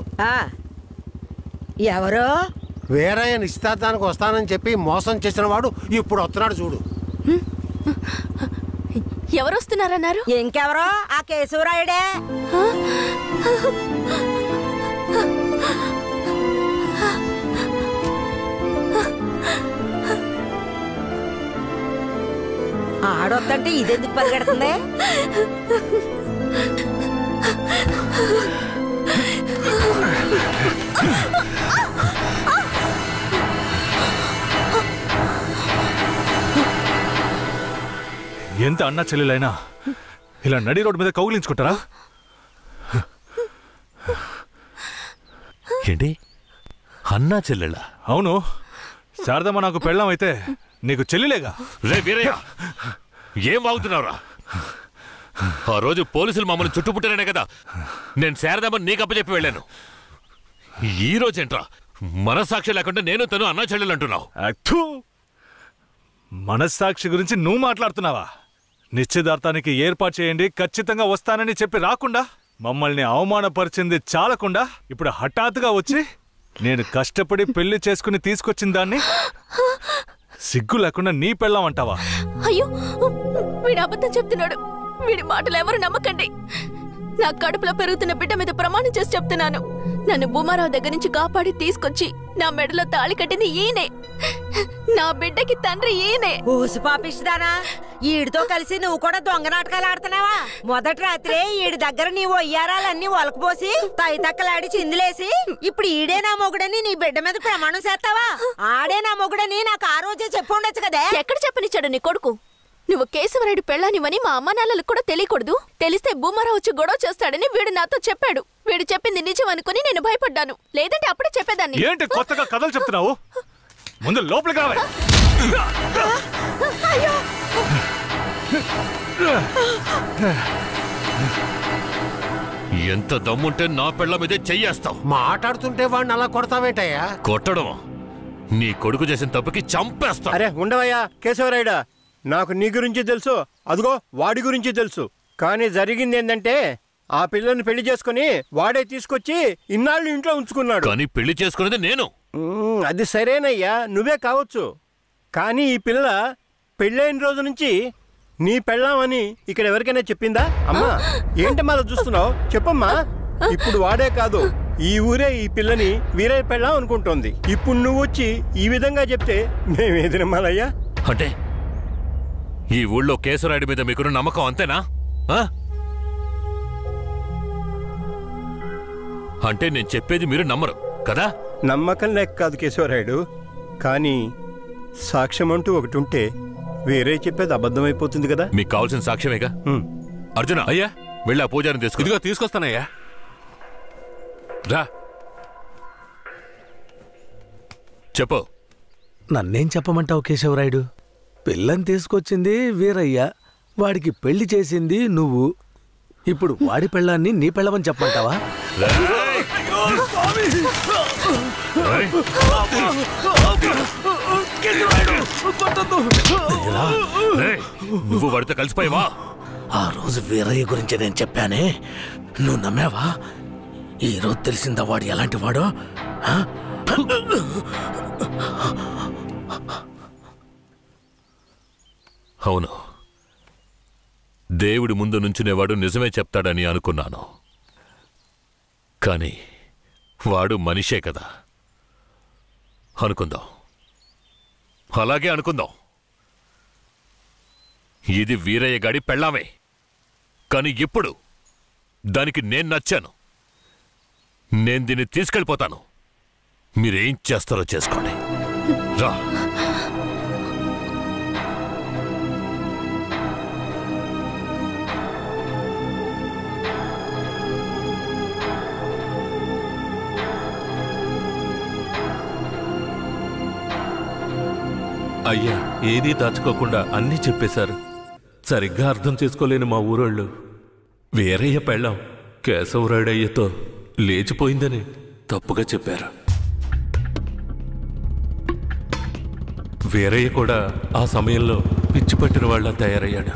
ఎవరో వీరయ్య నిశ్చితార్థానికి వస్తానని చెప్పి మోసం చేసిన వాడు ఇప్పుడు వస్తున్నాడు చూడు. ఎవరు వస్తున్నారన్నారు? ఇంకెవరో ఆ కేశవరాయుడే. ఆడొద్దంటే ఇదెందుకు పరిగెడుతుంది? ఎంత అన్నా చెల్లెలైనా ఇలా నడి రోడ్డు మీద కౌగిలించుకుంటారా? ఏంటి, అన్నా చెల్లెళ్ళ? అవును. శారదమ్మ నాకు పెళ్ళాం అయితే నీకు చెల్లిలేగా. రే వీరయ్య, ఏం వాగుతున్నావురా? ఆ రోజు పోలీసులు మమ్మల్ని చుట్టుముట్టారనే కదా నేను శారదమ్మ నీకు అప్పచెప్పి వెళ్ళాను. ఈ రోజేంట్రా మనస్సాక్షి లేకుండా నేను తను అన్నా చెల్లెలు అంటున్నావు? మనస్సాక్షి గురించి నువ్వు మాట్లాడుతున్నావా? నిశ్చితార్థానికి ఏర్పాటు చేయండి, ఖచ్చితంగా వస్తానని చెప్పి రాకుండా మమ్మల్ని అవమానపరిచింది చాలకుండా ఇప్పుడు హఠాత్తుగా వచ్చి నేను కష్టపడి పెళ్లి చేసుకుని తీసుకొచ్చిన దాన్ని సిగ్గు లేకుండా నీ పెళ్ళాం అంటావా? అయ్యో, వీడు అబద్ధం చెప్తున్నాడు. వీడి మాటలు ఎవరు నమ్మకండి. నా కడుపులో పెరుగుతున్న బిడ్డ మీద ప్రమాణం చేసి చెప్తున్నాను. నన్ను భూమారావు దగ్గర నుంచి కాపాడి తీసుకొచ్చి నా మెడలో తాళి కట్టింది ఈయనే. నా బిడ్డకి తండ్రి ఈయనే. ఊసి పాపిస్తానా? ఈడితో కలిసి నువ్వు కూడా దొంగ నాటకాలు ఆడుతున్నావా? మొదటి రాత్రే ఈడి దగ్గర నీ ఒయ్యారాలన్నీ ఒలకపోసి తైతక్కలాడి చిందులేసి ఇప్పుడు ఈడే నా మొగుడని నీ బిడ్డ మీద ప్రమాణం చేస్తావా? ఆడే నా మొగుడని నాకు ఆ రోజే చెప్పు ఉండొచ్చు కదే. ఎక్కడ చెప్పనిచ్చాడు నీ కొడుకు? నువ్వు కేశవరాయుడు పెళ్ళానివని మా అమ్మ నాన్నలకు కూడా తెలియకూడదు. తెలిస్తే భూమారావు వచ్చి గొడవ చేస్తాడని వీడు నాతో చెప్పాడు. వీడు చెప్పింది నిజం అనుకుని నేను భయపడ్డాను. లేదంటే అప్పుడే చెప్పేదాన్ని. ఏంటి కొత్తగా కథలు చెప్తున్నావు? ముందు లోపలికి రావాలి. ఎంత దమ్ముంటే నా పెళ్ళ మీదే చెయ్యేస్తావు? మాట్లాడుతుంటే వాడిని అలా కొడతావేంటయ్యా? కొట్టడం నీ కొడుకు చేసిన తప్పుకి చంపేస్తా. అరే ఉండవయ్యా కేశవరాయుడా, నాకు నీ గురించి తెలుసు, అదిగో వాడి గురించి తెలుసు. కానీ జరిగింది ఏంటంటే ఆ పిల్లని పెళ్లి చేసుకుని వాడే తీసుకొచ్చి ఇన్నాళ్ళు ఇంట్లో ఉంచుకున్నాడు. కానీ పెళ్లి చేసుకునేది నేను. అది సరేనయ్యా, నువ్వే కావచ్చు. కానీ ఈ పిల్ల పెళ్ళైన రోజు నుంచి నీ పెళ్ళామని ఇక్కడ ఎవరికైనా చెప్పిందా? అమ్మా ఏంటమ్మా చూస్తున్నావు? చెప్పమ్మా. ఇప్పుడు వాడే కాదు, ఈ ఊరే ఈ పిల్లని వీరయ్య పెళ్ళాం అనుకుంటోంది. ఇప్పుడు నువ్వు వచ్చి ఈ విధంగా చెప్తే మేమేది నమ్మాలయ్యా? అంటే ఈ ఊళ్ళో కేశవరాయుడి మీద మీకున్న నమ్మకం అంతేనా? అంటే నేను చెప్పేది మీరు నమ్మరు కదా? నమ్మకం లేక కాదు కేశవరాయుడు, కానీ సాక్ష్యం అంటూ ఒకటి ఉంటే వేరే చెప్పేది అబద్ధమైపోతుంది కదా. మీకు కావాల్సిన సాక్ష్యమేగా. అర్జున, అయ్యా, వెళ్ళి ఆ పూజారిని తీసుకు. ఇదిగో తీసుకొస్తానయ్యా. రా. చెప్పు. నన్నేం చెప్పమంటావు కేశవరాయుడు? పిల్లని తీసుకొచ్చింది వీరయ్య, వాడికి పెళ్లి చేసింది నువ్వు. ఇప్పుడు వాడి పెళ్ళాన్ని నీ పెళ్ళమని చెప్పమంటావా? నువ్వు వాడితో కలిసిపోయావా? ఆ రోజు వీరయ్య గురించి నేను చెప్పానే, నువ్వు నమ్మావా? ఈ రోజు తెలిసిందా వాడు ఎలాంటి వాడో? అవును, దేవుడి ముందు నుంచునేవాడు నిజమే చెప్తాడని అనుకున్నాను. కానీ వాడు మనిషే కదా. అనుకుందాం, అలాగే అనుకుందాం. ఇది వీరయ్య గాడి పెళ్ళామే, కానీ ఇప్పుడు దానికి నేను నచ్చాను. నేను దీన్ని తీసుకెళ్ళిపోతాను. మీరేం చేస్తారో చేసుకోండి. రా. అయ్యా, ఏదీ దాచుకోకుండా అన్నీ చెప్పేశారు. సరిగ్గా అర్థం చేసుకోలేని మా ఊరోళ్ళు వీరయ్య పెళ్ళాం కేశవరాయుడయ్యతో లేచిపోయిందని తప్పుగా చెప్పారు. వీరయ్య కూడా ఆ సమయంలో పిచ్చి పట్టిన వాళ్ళ తయారయ్యాడు.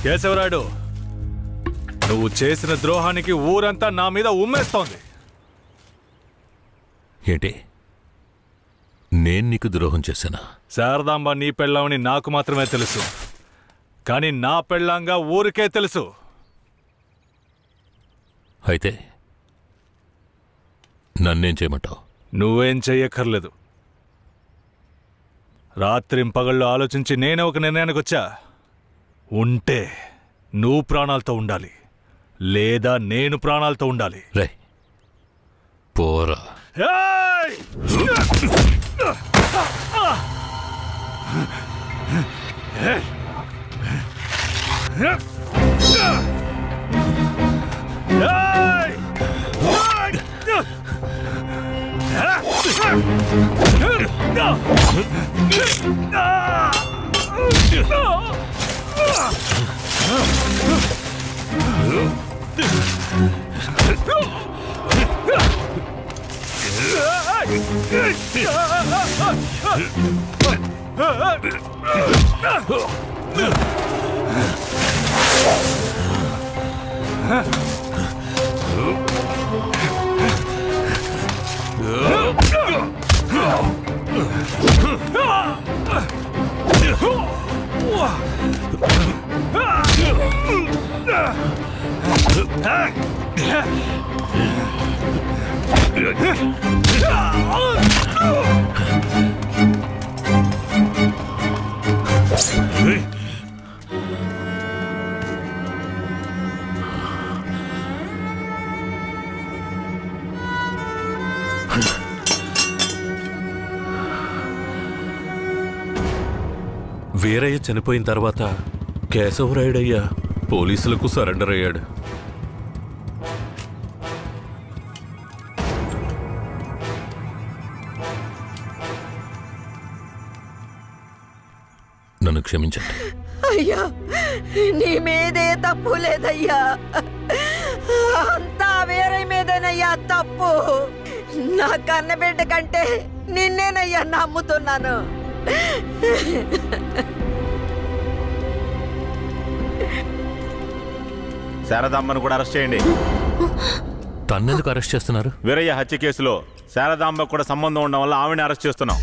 కేశవరాయుడు, నువ్వు చేసిన ద్రోహానికి ఊరంతా నా మీద ఉమ్మేస్తోంది. ఏంటి? నేను నీకు ద్రోహం చేశానా? శారదాంబ నీ పెళ్ళామని నాకు మాత్రమే తెలుసు, కానీ నా పెళ్ళాంగా ఊరికే తెలుసు. అయితే నన్నేం చేయమంటావు? నువ్వేం చెయ్యక్కర్లేదు. రాత్రింపగళ్ళు ఆలోచించి నేనే ఒక నిర్ణయానికి వచ్చా. ఉంటే నువ్వు ప్రాణాలతో ఉండాలి, లేదా నేను ప్రాణాలతో ఉండాలి. రే పోరా. వీరయ్య చనిపోయిన తర్వాత కేశవరాయుడయ్య పోలీసులకు సరెండర్ అయ్యాడు. నన్ను క్షమించండి. అయ్యా, నీ మీదే తప్పు లేదయ్యా, అంతా వీరయ్య మీదేనయ్యా తప్పు. నా కన్నబిడ్డ కంటే నిన్నేనయ్యా నమ్ముతున్నాను. శారదామ్మను కూడా అరెస్ట్ చేయండి. తన్నెందుకు అరెస్ట్ చేస్తున్నారు? వీరయ్య హత్య కేసులో శారదాంబకు కూడా సంబంధం ఉండడం వల్ల ఆవిడని అరెస్ట్ చేస్తున్నాం.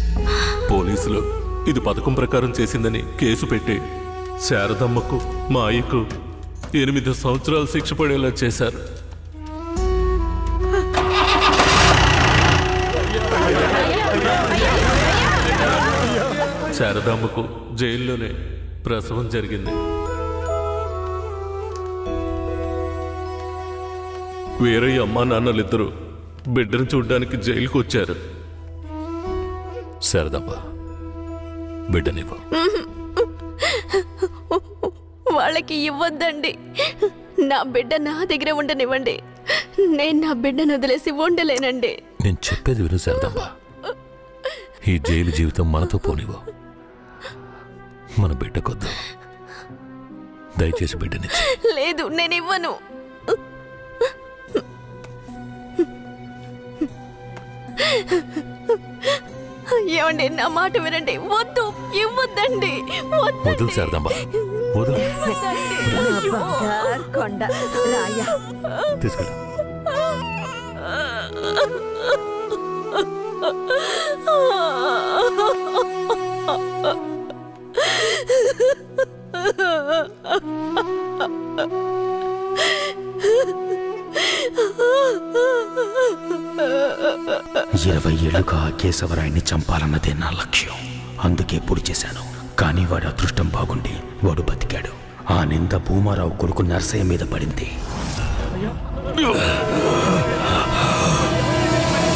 పోలీసులు ఇది పథకం ప్రకారం చేసిందని కేసు పెట్టి శారదమ్మకు మా అయ్యకు 8 సంవత్సరాలు శిక్ష పడేలా చేశారు. శారదమ్మకు జైల్లోనే ప్రసవం జరిగింది. వీరయ్య అమ్మా నాన్నలిద్దరూ బిడ్డను చూడ్డానికి జైలుకు వచ్చారు. శారదమ్మ బిడ్డనివ్వు. వాళ్ళకి ఇవ్వద్దండి. నా బిడ్డ నా దగ్గర ఉండనివ్వండి. నేను నా బిడ్డను వదిలేసి ఉండలేనండి. నేను చెప్పేది విను శారదమ్మ. ఈ జైలు జీవితం మనతో పోనివ్వు. మన బిడ్డకొద్దు. దయచేసి బిడ్డనిచ్చి. లేదు, నేను ఇవ్వను. ఏమండి, నా మాట వినండి. వద్దు, ఇవ్వద్దండి. వదులు శారదమ్మ, వదులు. తీసుకెళ్ళు. ఇరవై ఏళ్లుగా కేశవరాయుడిని చంపాలన్నదే నా లక్ష్యం. అందుకే పొడి చేశాను. కానీ వాడి అదృష్టం బాగుండి వాడు బతికాడు. ఆ నింద భూమారావు కొడుకు నరసయ్య మీద పడింది.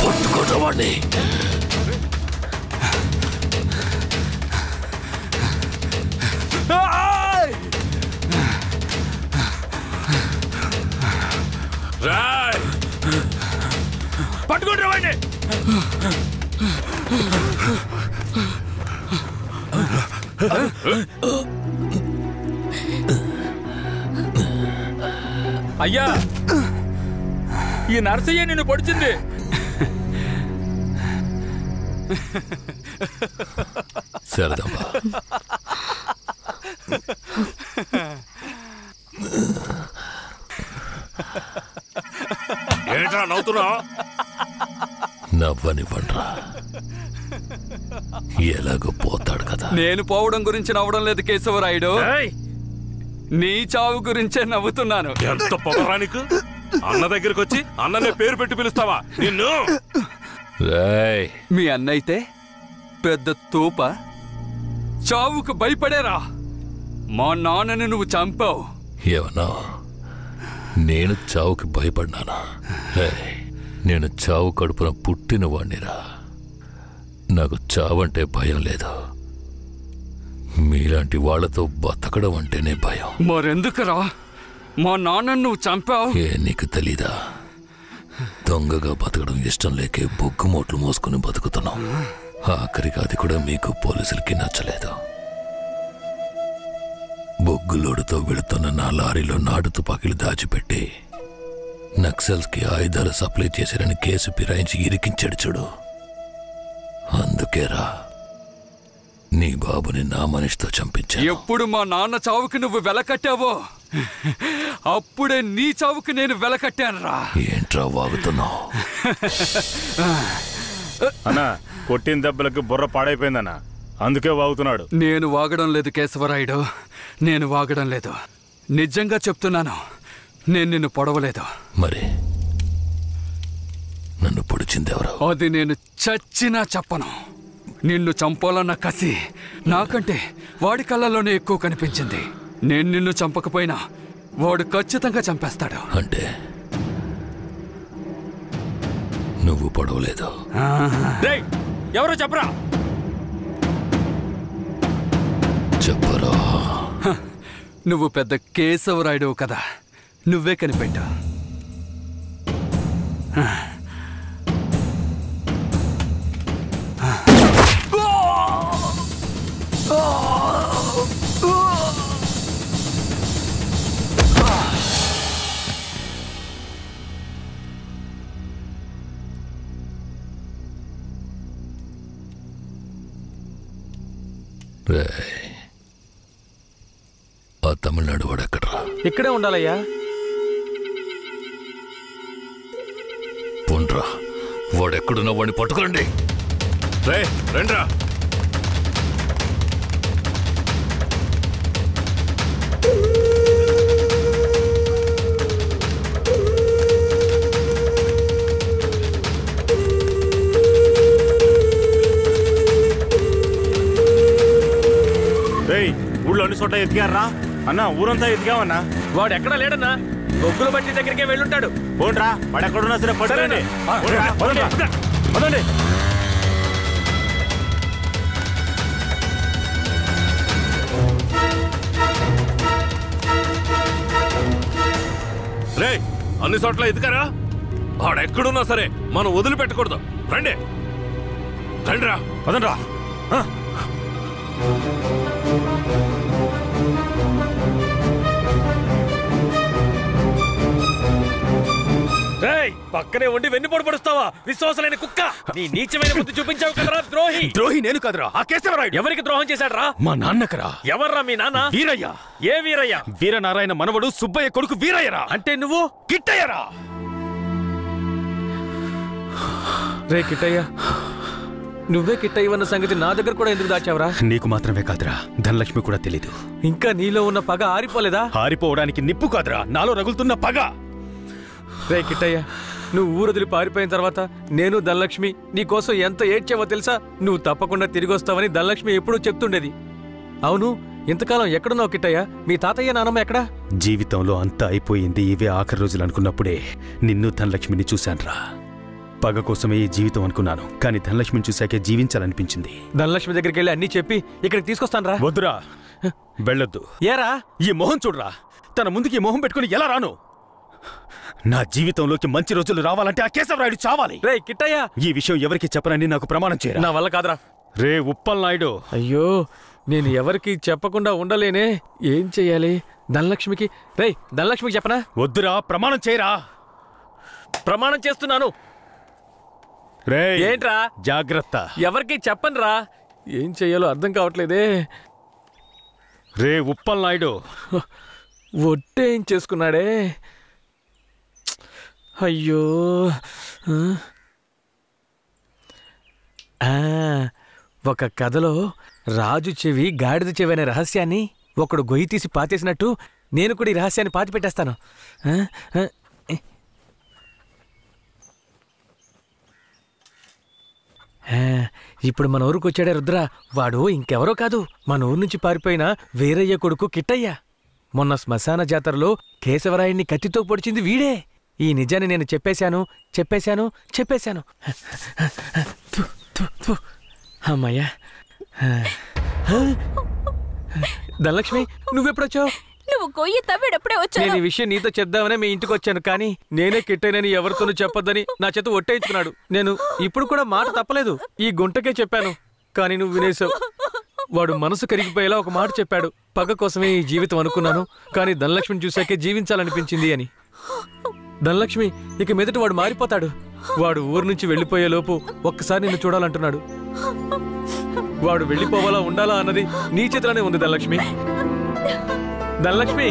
పట్టుకోవాడిని. పట్టుకుంటారు వాడిని. అయ్యా, ఈ నర్సయ్య నిన్ను పొడిచింది. శారదమ్మ, ఏంట్రా నవ్వుతున్నావు? నవ్వనివ్వండ్రా. ఎలాగో పోతాడు కదా. నేను పోవడం గురించి నవ్వడం లేదు కేశవరాయుడు. నీ చావు గురించే నవ్వుతున్నాను. ఎంత పొగరానికి అన్న దగ్గరికి వచ్చి అన్ననే పేరు పెట్టి పిలుస్తావా నిన్ను? మీ అన్నయితే పెద్ద తూప, చావుకు భయపడేరా. మా నాన్నని నువ్వు చంపావు. ఏమన్నా నేను చావుకి భయపడ్డానా? నేను చావు కడుపున పుట్టిన వాణ్ణిరా. నాకు చావంటే భయం లేదు. మీలాంటి వాళ్లతో బతకడం అంటేనే భయం. మరెందుకురా మా నాన్నను నువ్వు చంపావు? నీకు తెలీదా? దొంగగా బతకడం ఇష్టం లేకే బొగ్గు మోట్లు మోసుకుని బతుకుతున్నాం. ఆఖరికి అది కూడా మీకు పోలీసులకి నచ్చలేదు. బొగ్గులోడుతో వెళుతున్న నా లారీలో నాటు తుపాకీలు దాచిపెట్టి నక్సల్స్కి ఆయుధాలు సప్లై చేశారని కేసు ఫిరాయించి ఇరికించాడు చూడు. అందుకేరా నీ బాబుని నా మనిషితో చంపించా. ఎప్పుడు మా నాన్న చావుకి నువ్వు వెలకట్టావో అప్పుడే నీ చావుకి నేను వెలకట్టానురా. ఏంట్రా వాగుతున్నావు? అన్నా, కొట్టిన దెబ్బలకి బుర్ర పాడైపోయిందన్నా, అందుకే వాగుతున్నాడు. నేను వాగడం లేదు కేశవరాయుడు, నేను వాగడం లేదు. నిజంగా చెప్తున్నాను, నేను నిన్ను పొడవలేదు. మరి నన్ను పొడిచిందెవరు? అది నేను చచ్చినా చెప్పను. నిన్ను చంపాలన్న కసి నాకంటే వాడి కళ్ళలోనే ఎక్కువ కనిపించింది. నేను నిన్ను చంపకపోయినా వాడు ఖచ్చితంగా చంపేస్తాడు. అంటే నువ్వు పొడవలేదు? ఎవరో చెప్పరా? చెప్పరా? నువ్వు పెద్ద కేశవరాయుడు కదా, నువ్వే కనిపెట్టా. ఆ తమిళనాడు వాడు ఎక్కడరా? ఇక్కడే ఉండాలయ్యా. పోండ్రా, వాడెక్కడున్నా వాడిని పట్టుకురండి. రండ్రా. ఊళ్ళో అన్ని చోట ఎతికారా అన్న? ఊరంతా ఎతికామన్నా. వాడు ఎక్కడా లేడన్నా, బొగ్గుల బట్టి దగ్గరికే వెళ్ళుంటాడు. పోండ్రా, వాడు ఎక్కడున్నా సరే పడండి. పదండి. రే, అన్ని చోట్ల ఎదుకారా? వాడెక్కడున్నా సరే మనం వదిలిపెట్టకూడదు. రండిరా. పదండ్రా. పక్కనే ఉండి వెన్నుపోటు పడుస్తావా? విశ్వాసలేని కుక్క! నీ నీచమైన బుద్ధి చూపించావు కదరా ద్రోహి. ద్రోహి నేను కదరా, ఆ కేశవరాయుడు. ఎవరికి ద్రోహం చేశాడ్రా? మా నాన్నకరా. ఎవర్రా మీ నాన్న? వీరయ్య. ఏ వీరయ్య? వీరనారాయణ మనవడు సుబ్బయ్య కొడుకు వీరయ్యరా. అంటే నువ్వు కిట్టయ్యరా. రే కిట్టయ్య, నువ్వే కిట్టయ్యవన్న సంగతి నా దగ్గర కూడా ఎందుకు దాచావరా? నీకు మాత్రమే కాదురా, ధనలక్ష్మి కూడా తెలీదు. ఇంకా నీలో ఉన్న పగ ఆరిపోలేదా? ఆరిపోవడానికి నిప్పు కాదురా, నాలో రగులుతున్న పగ. రే కిట్టయ్య, నువ్వు ఊరొదిలి పారిపోయిన తర్వాత నేను ధనలక్ష్మి నీకోసం ఎంత ఏడ్చావో తెలుసా? నువ్వు తప్పకుండా తిరిగి వస్తావని ధనలక్ష్మి ఎప్పుడూ చెప్తుండేది. అవును, ఇంతకాలం ఎక్కడున్నావు కిట్టయ్య? మీ తాతయ్య నానమ్మ ఎక్కడా? జీవితంలో అంతా అయిపోయింది, ఇవే ఆఖరి రోజులు అనుకున్నప్పుడే నిన్ను ధనలక్ష్మిని చూశాన్రా. పగ కోసమే ఈ జీవితం అనుకున్నాను, కానీ ధనలక్ష్మిని చూశాకే జీవించాలనిపించింది. ధనలక్ష్మి దగ్గరికి వెళ్ళి అన్నీ చెప్పి ఇక్కడికి తీసుకొస్తాను రా. వద్దురా, వెళ్ళొద్దు. ఏరా? ఈ మొహం చూడరా, తన ముందుకి మొహం పెట్టుకుని ఎలా రాను? నా జీవితంలోకి మంచి రోజులు రావాలంటే ఆ కేశవరాయుడు చావాలి. రే కిట్టయ్య, ఈ విషయం ఎవరికి చెప్పనని నాకు ప్రమాణం చేయరా. నా వల్ల కాదురా. రే ఉప్పల్ నాయుడు. అయ్యో, నేను ఎవరికి చెప్పకుండా ఉండలేనే. ఏం చెయ్యాలి? ధనలక్ష్మికి ధనలక్ష్మికి చెప్పనా? వద్దురా, ప్రమాణం చేయరా. ప్రమాణం చేస్తున్నాను. రే ఏంట్రా? జాగ్రత్త. ఎవరికి చెప్పనురా. ఏం చెయ్యాలో అర్థం కావట్లేదే. రే ఉప్పల్ నాయుడు. ఒట్టేం చేసుకున్నాడే. అయ్యో, ఒక కథలో రాజు చెవి గాడిద చెవి అనే రహస్యాన్ని ఒకడు గొయ్యి తీసి పాతేసినట్టు నేను కూడా ఈ రహస్యాన్ని పాతి పెట్టేస్తాను. ఇప్పుడు మన ఊరికి వచ్చాడే రుద్ర. వాడు ఇంకెవరో కాదు, మన ఊరు నుంచి పారిపోయిన వీరయ్య కొడుకు కిట్టయ్య. మొన్న శ్మశాన జాతరలో కేశవరాయుడిని కత్తితో పొడిచింది వీడే. ఈ నిజాన్ని నేను చెప్పేశాను. అమ్మయ్యా. ధనలక్ష్మి, నువ్వెప్పుడొచ్చావు? నువ్వు గొయ్యి తవ్వేటప్పుడే వచ్చావు. నేను ఈ విషయం నీతో చెప్దామనే మీ ఇంటికి వచ్చాను, కానీ నేనే కిట్టైనని ఎవరితోనూ చెప్పొద్దని నా చేత ఒట్టేయించుకున్నాడు. నేను ఇప్పుడు కూడా మాట తప్పలేదు, ఈ గుంటకే చెప్పాను, కానీ నువ్వు వినేశావు. వాడు మనసు కరిగిపోయేలా ఒక మాట చెప్పాడు. పగ కోసమే ఈ జీవితం అనుకున్నాను, కానీ ధనలక్ష్మిని చూశాకే జీవించాలనిపించింది అని. ధనలక్ష్మి, ఇక మీదట వాడు మారిపోతాడు. వాడు ఊరు నుంచి వెళ్ళిపోయేలోపు ఒక్కసారి నిన్ను చూడాలంటున్నాడు. వాడు వెళ్ళిపోవాలా ఉండాలా అన్నది నీ చేతిలోనే ఉంది ధనలక్ష్మి. ధనలక్ష్మి,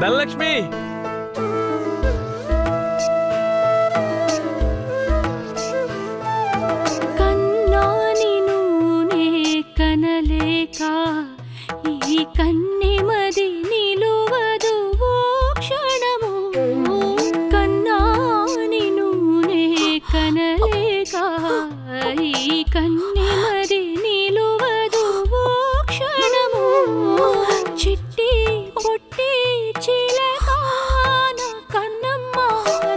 ధనలక్ష్మి. కన్నాని నూనె కనలేక ఈ కన్నెమది నిలువదు ఓ క్షణము. కన్నాని నూనె కనలేక ఈ కన్నెమది నిలువదు ఓ క్షణము. చిట్టి పొట్టి చిలకాన కన్నమ్మ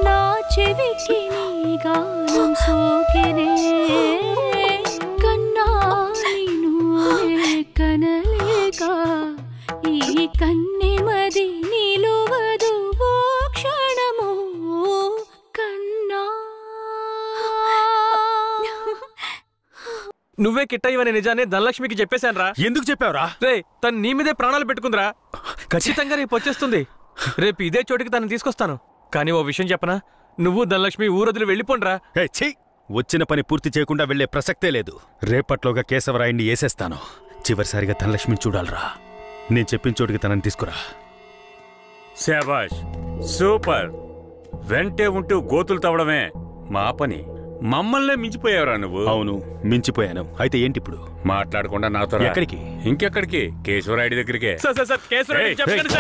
నా చెవికి నీ గానం సోకినే. కన్నాని నూనె కనలేక ఈ కన్నెమది నిలువదు ఓ క్షణము. కన్నా. నువ్వే కిట్టయ్యవనే నిజాన్ని ధనలక్ష్మికి చెప్పేశాను రా. ఎందుకు చెప్పావురా? రే, తను నీ మీదే ప్రాణాలు పెట్టుకుందిరా. ఖచ్చితంగా రేపు వచ్చేస్తుంది. రేపు ఇదే చోటికి తను తీసుకొస్తాను. కానీ ఓ విషయం చెప్పనా, నువ్వు ధనలక్ష్మి ఊరొదిలి వెళ్ళిపోండ్రా. వచ్చిన పని పూర్తి చేయకుండా వెళ్లే ప్రసక్తే లేదు. రేపట్లోగా కేశవరాయుడిని వేసేస్తాను. చివరిసారిగా ధనలక్ష్మిని చూడాలరా. నేను చెప్పిన చోటికి తనని తీసుకురా. శాబాష్, సూపర్. వెంటే ఉంటూ గోతులు తవ్వడమే మా పని. మమ్మల్నే మించిపోయావురా నువ్వు. అవును, మించిపోయాను. అయితే ఏంటి ఇప్పుడు? మాట్లాడకుండా నాతో రా. ఎక్కడికి? ఇంకెక్కడికి? కేశవరాయుడి దగ్గరికే. సార్ కేశవరాయుడు చెప్పకండి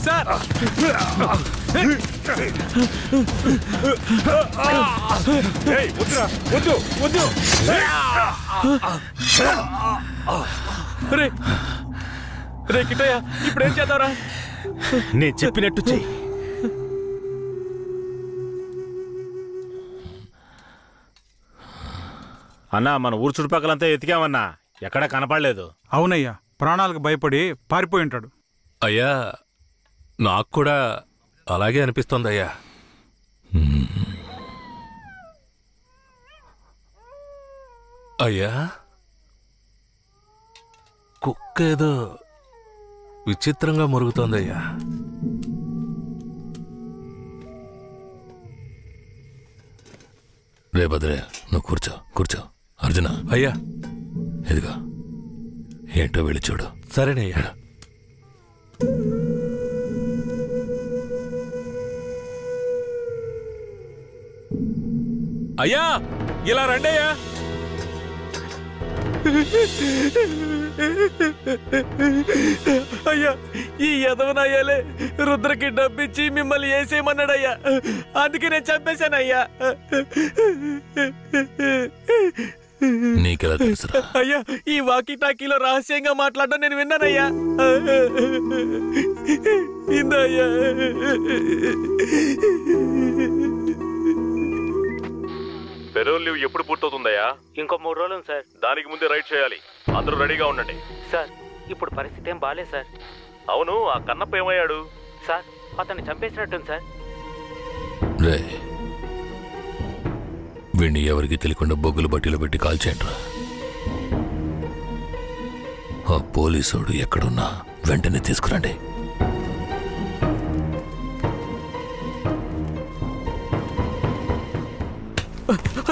సార్. వద్దు వద్దు. రే కిట్టయ్య, ఇప్పుడు ఏం చేద్దారా? నేను చెప్పినట్టు చెయ్యి. అన్నా, మన ఊరు చుట్టుపక్కలంతా ఎతికామన్నా, ఎక్కడా కనపడలేదు. అవునయ్యా, ప్రాణాలకు భయపడి పారిపోయి ఉంటాడు. అయ్యా, నాకు కూడా అలాగే అనిపిస్తోందయ్యా. అయ్యా, కుక్క ఏదో విచిత్రంగా మురుగుతోందయ్యా. రే భద్రయ్య, నువ్వు కూర్చో కూర్చో. అర్జున. అయ్యా. ఇదిగో, ఏంటో వెళ్ళి చూడు. సరేనయ్యా. అయ్యా, ఇలా రండి అయ్యా. అయ్యా, ఈ యదవనయ్యాలే రుద్రకి డబ్బిచ్చి మిమ్మల్ని వేసేయమన్నాడయ్యా. అందుకే నేను చంపేశానయ్యా. నీకెలా తెలుసురా? అయ్యా, ఈ వాకీ టాకీలో రహస్యంగా మాట్లాడడం నేను విన్నానయ్యా. ఇందయ్యా. పెరోల్ లీవ్ ఎప్పుడు పూర్తవుతుందయ్యా? ఇంకో 3 రోజులు సార్. దానికి ముందే రైడ్ చేయాలి. అందరూ రెడీగా ఉండండి. సార్, ఇప్పుడు పరిస్థితి ఏం బాలేదు సార్. అవును, ఆ కన్నప్ప ఏమయ్యాడు? సార్, అతన్ని చంపేసినట్టుంది సార్. రే, వీణ్ణి ఎవరికి తెలియకుండా బొగ్గులు బట్టీలో పెట్టి కాల్చేయండిరా. ఆ పోలీసుడు ఎక్కడున్నా వెంటనే తీసుకురండి.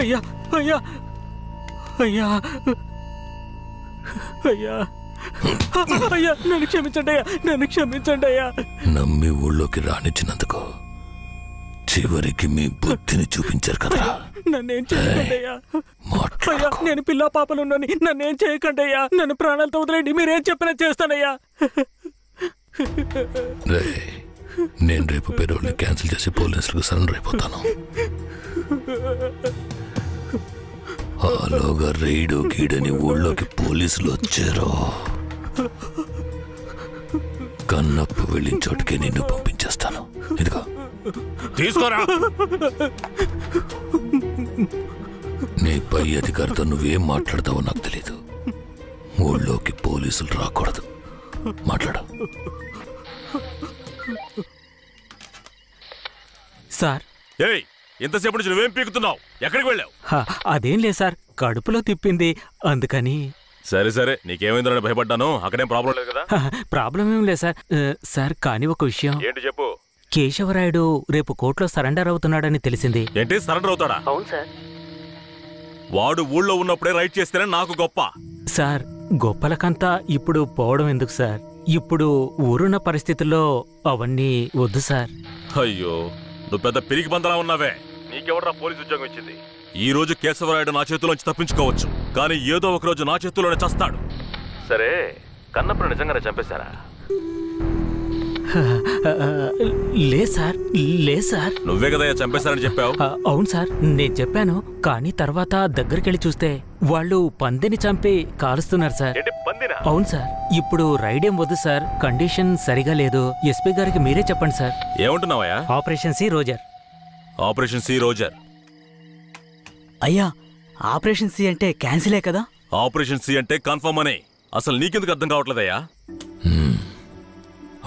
అయ్యా అయ్యా అయ్యా అయ్యా అయ్యా, నన్ను క్షమించండి అయ్యా, నన్ను క్షమించండి అయ్యా. నమ్మి ఊళ్ళోకి రానిచ్చినందుకు చివరికి మీ బుద్ధిని చూపించారు కదా. నన్నేం చేయకండి అయ్యా. అయ్యా, నేను పిల్ల పాపలు ఉన్నాను, నన్నేం చేయకండి అయ్యా. నన్ను ప్రాణాలతో వదిలేండి, మీరేం చెప్పినా చేస్తానయ్యా. రే, నేను రేపు పెరోల్ని క్యాన్సిల్ చేసి పోలీసులకు సరెండర్ అయిపోతాను. ఆలోగా రైడు గీడని ఊళ్ళోకి పోలీసులు వచ్చారో కన్నప్పు వెళ్ళిన చోటుకే నిన్ను పంపించేస్తాను. ఇదిగో తీసుకోరా. నీ పై అధికారితో నువ్వేం మాట్లాడతావో నాకు తెలీదు. ఊళ్ళోకి పోలీసులు రాకూడదు. మాట్లాడు. సార్. ఏయ్, ఎంతసేపు నుంచి నువ్వేం పీకుతున్నావు? ఎక్కడికి వెళ్ళావు? అదేం లేదు సార్, కడుపులో తిప్పింది అందుకని. సరే సరే, నీకేమైందో భయపడ్డాను. అక్కడేం ప్రాబ్లం లేదు కదా? ప్రాబ్లం ఏం లేదు సార్. సార్, కానీ ఒక విషయం. ఏంటి చెప్పు. కేశవరాయుడు రేపు కోర్టులో సరెండర్ అవుతున్నాడని తెలిసింది. ఏంటి, సరెండర్ అవుతాడా? అవును సార్. వాడు ఊళ్ళో ఉన్నప్పుడే రైట్ చేస్తేనే నాకు గొప్ప. సార్, గొప్పలకంతా ఇప్పుడు పోవడం ఎందుకు సార్? ఇప్పుడు ఊరున్న పరిస్థితుల్లో అవన్నీ వద్దు సార్. అయ్యో, నువ్వు పెద్ద పిరికి బందలా ఉన్నావే. నీకెవడ్రా పోలీసు ఉద్యోగం ఇచ్చింది? ఈ రోజు కేశవరాయుడు నా చేతిలోంచి తప్పించుకోవచ్చు, కానీ ఏదో ఒక రోజు నా చేతిలోనే చస్తాడు. సరే, కన్నప్పుడు నిజంగానే చంపేశారా? లే సార్, లే సార్. నువ్వే కదా చంపేశారని చెప్పావు. అవును సార్, నేను చెప్పాను. కానీ తర్వాత దగ్గరికెళ్ళి చూస్తే వాళ్ళు పందిని చంపి కాలుస్తున్నారు సార్. అవును సార్. ఇప్పుడు రైడేం వద్దు సార్, కండిషన్ సరిగా లేదు. ఎస్పీ గారికి మీరే చెప్పండి సార్. ఏమంటున్నావయ్యా? Operation C roger. Operation C roger. అయ్యా, ఆపరేషన్ సి అంటే క్యాన్సిలే కదా? ఆపరేషన్ సి అంటే కన్ఫర్మ్ అని. అసలు నీకెందుకు అర్థం కావట్లేదయ్యా?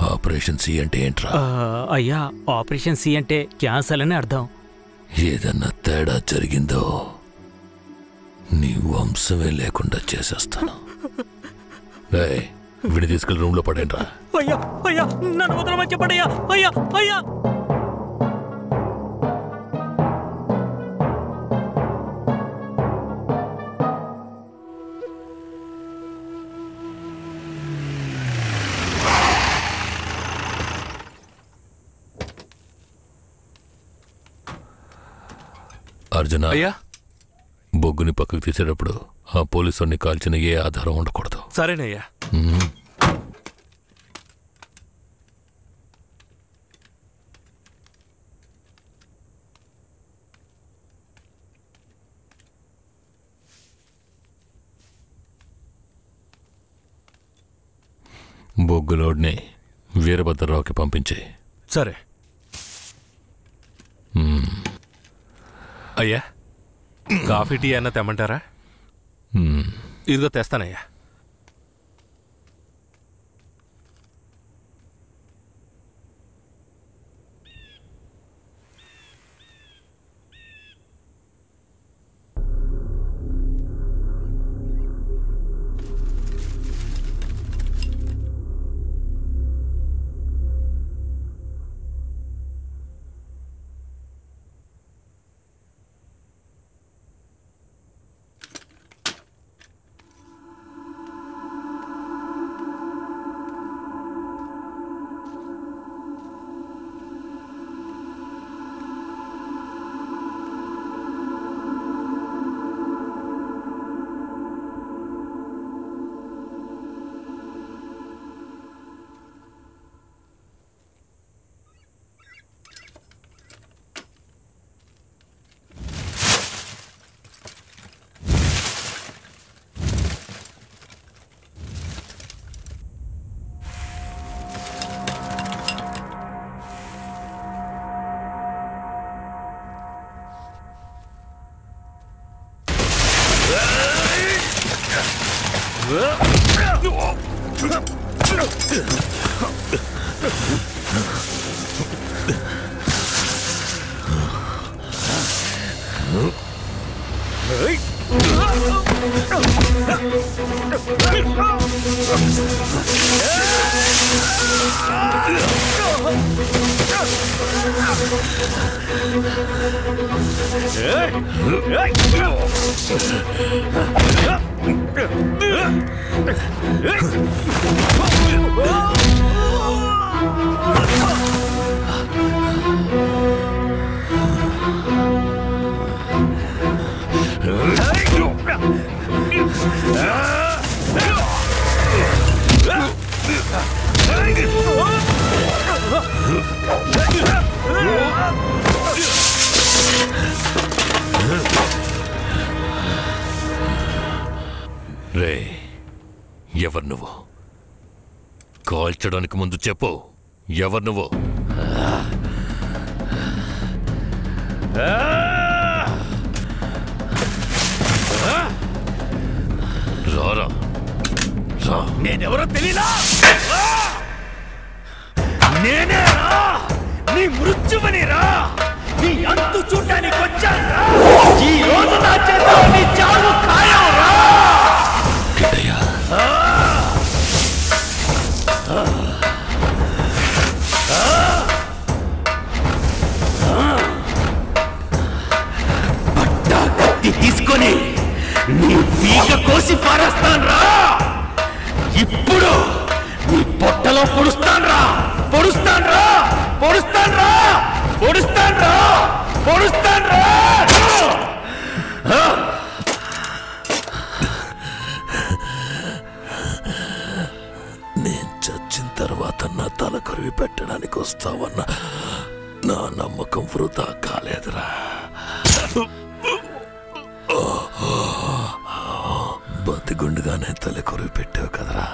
ఆపరేషన్ సి అంటే ఏంట్రా? అయ్యా, ఆపరేషన్ సి అంటే క్యాన్సల్ అని అర్థం. ఏదన్నా తేడా జరిగిందో నీ వంశమే లేకుండా చేసేస్తాను. వీడిని తీసుకెళ్ళి రూమ్ లో పడేంట్రా. అయ్యా అయ్యా, నన్ను వదలమని చెప్పండి అయ్యా. అయ్యా అయ్యా. అర్జున అయ్యా బొగ్గుని పక్కకు తీసేటప్పుడు ఆ పోలీసుని కాల్చిన ఏ ఆధారం ఉండకూడదు. సరేనయ్యా. బొగ్గులోడ్ని వీరభద్రరావుకి పంపించి. సరే అయ్యా. కాఫీ టీ అన్న తెమ్మంటారా? ఇదిగో తెస్తానయ్యా. రే, ఎవరు నువ్వు? కాల్చడానికి ముందు చెప్పు, ఎవరు నువ్వు? రారా, రా. నేనెవరో తెలీదా? నేనే రా, నీ మృత్యువని రా, నీ అంతు చూడటానికి వచ్చాను. ఈ రోజు నా చేతిలో నీ చావు ఖాయం రా. పట్టా కత్తి తీసుకొని నీ పీక కోసి పారేస్తాను రా. ఇప్పుడు నీ పొట్టలో పొడుస్తాను రా, పొడుస్తాను రా, పొడుస్తాను రా, పొడుస్తాను రా, పొడుస్తాను రా. నేను చచ్చిన తర్వాత నా తల కొరివి పెట్టడానికి వస్తావన్న నా నమ్మకం వృధా కాలేదురా. బతిగుండుగానే తల కొరివి పెట్టావు కదరా.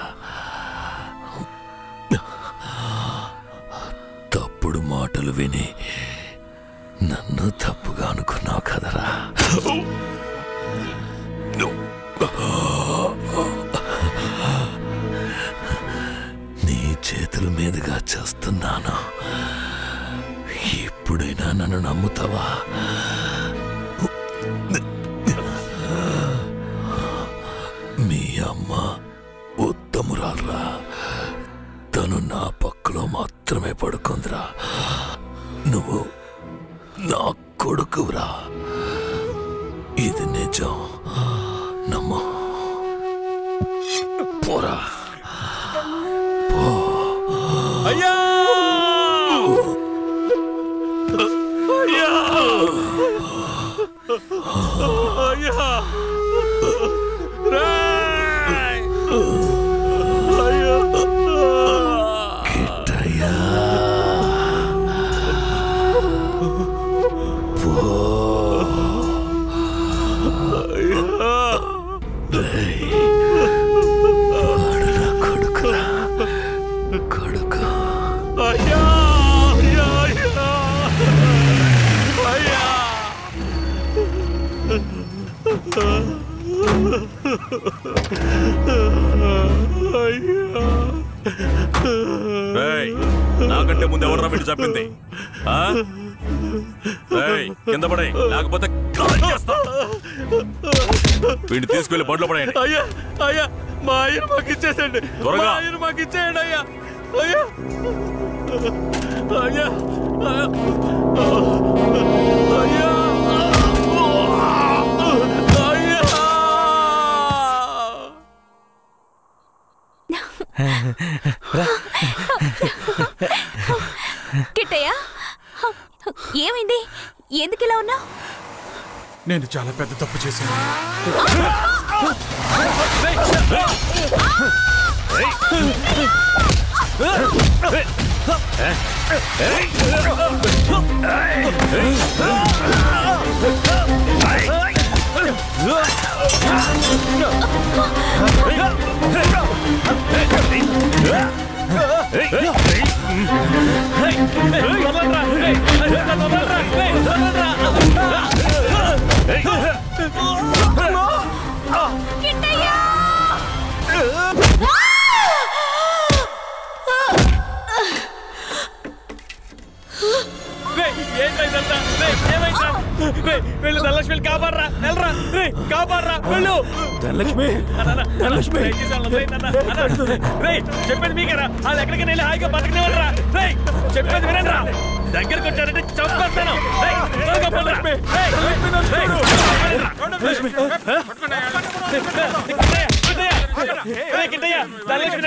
తప్పుడు మాటలు విని నన్ను తప్పుగా అనుకున్నావు కదరా. నీ చేతుల మీదుగా చేస్తున్నాను. ఇప్పుడైనా నన్ను నమ్ముతావా? మీ అమ్మ ఉత్తమురాలరా, తను నా పక్కలో మాత్రమే పడుకుందిరా. నువ్వు నా కొడుకురా, ఇది నిజం, నమ్ము. పోరా, అయ్యా అయ్యా అయ్యా నాకంటే ముందు ఎవడరా వీడు చెప్పింది? కింద పడే, లేకపోతే వీడిని తీసుకెళ్లి బండ్లో పడేయండి. అయ్యా అయ్యా మా ఆయన మాకు ఇచ్చేసండి, త్వరగా. ఆయన మాకు ఇచ్చేయండి అయ్యా. అయ్యా అయ్యా అయ్యా కిట్టయ్య, ఏమైంది? ఎందుకు ఇలా ఉన్నావు? నేను చాలా పెద్ద తప్పు చేశాను. వెళ్ళు ధనలక్ష్మి, కాపాడరా, వెళ్ళరా, కాపాడరా, వెళ్ళు. ధనలక్ష్మి, ధనలక్ష్మి చెప్పేది మీకేరా? వాళ్ళు ఎక్కడికైనా వెళ్ళి హాయిగా బతకనివ్వరా? చెప్పేది వినండిరా, దగ్గరకు వచ్చారంటే చంపేస్తాను. ధనలక్ష్మి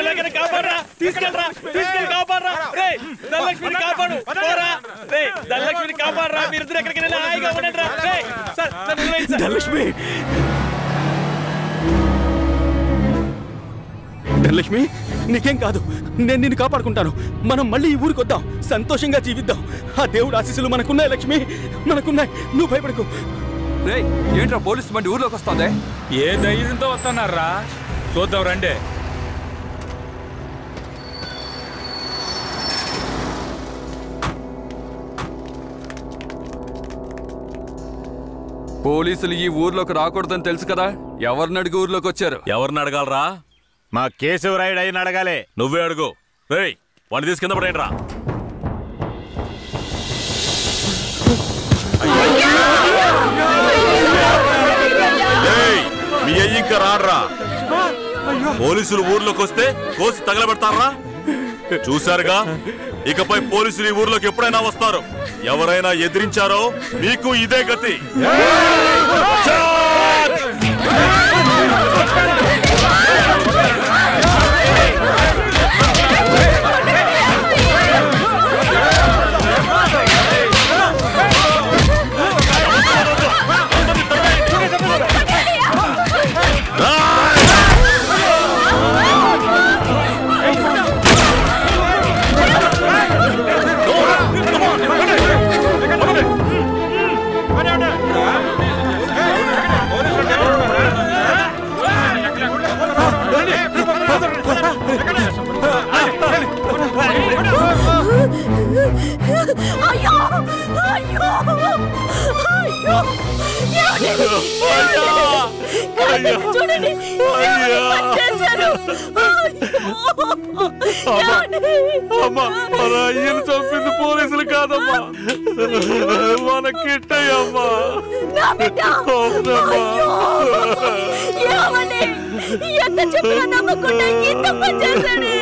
ఎలాగైనా కాపాడరా, తీసుకెళ్ళరా, తీసుకెళ్ళి కాపాడరా. ధనలక్ష్మిని కాపాడు, ధనలక్ష్మిని కాపాడరా. మీరు ఎక్కడికైనా వెళ్ళి హాయిగా ఉండండి రా. ధనలక్ష్మి, ధనలక్ష్మి నీకేం కాదు, నేను నిన్ను కాపాడుకుంటాను. మనం మళ్ళీ ఈ ఊరికి వద్దాం, సంతోషంగా జీవిద్దాం. ఆ దేవుడు ఆశీస్సులు మనకున్నాయి లక్ష్మి, మనకున్నాయి. నువ్వు భయపడకు. రేయ్, ఏంట్రా పోలీసు బండి ఊర్లోకి వస్తుంది? ఏ ధైర్యంతో వస్తున్నారా? చూద్దాం రండి. పోలీసులు ఈ ఊర్లోకి రాకూడదని తెలుసు కదా, ఎవరిని అడిగి ఊర్లోకి వచ్చారు? ఎవరిని అడగాలరా? మా కేశవరాయుడు అయిన అడగాలే. నువ్వే అడుగు. రేయ్, వాడిని తీసి కింద పడేయండి రా. మీ అయ్యి ఇంకా రాడ్రా. పోలీసులు ఊర్లోకి వస్తే కోసి తగలబెడతారా? చూశారుగా, ఇకపై పోలీసులు ఈ ఊర్లోకి ఎప్పుడైనా వస్తారు. ఎవరైనా ఎదిరించారో మీకు ఇదే గతి. అయ్యో అయ్యో అయ్యో చూడండి, మన అయ్యను చంపింది పోలీసులు కాదమ్మా, మన కిట్టయ్యమ్మా. ఎంత చెప్పినా నమ్మకుండా ఇంత పని చేశాడే.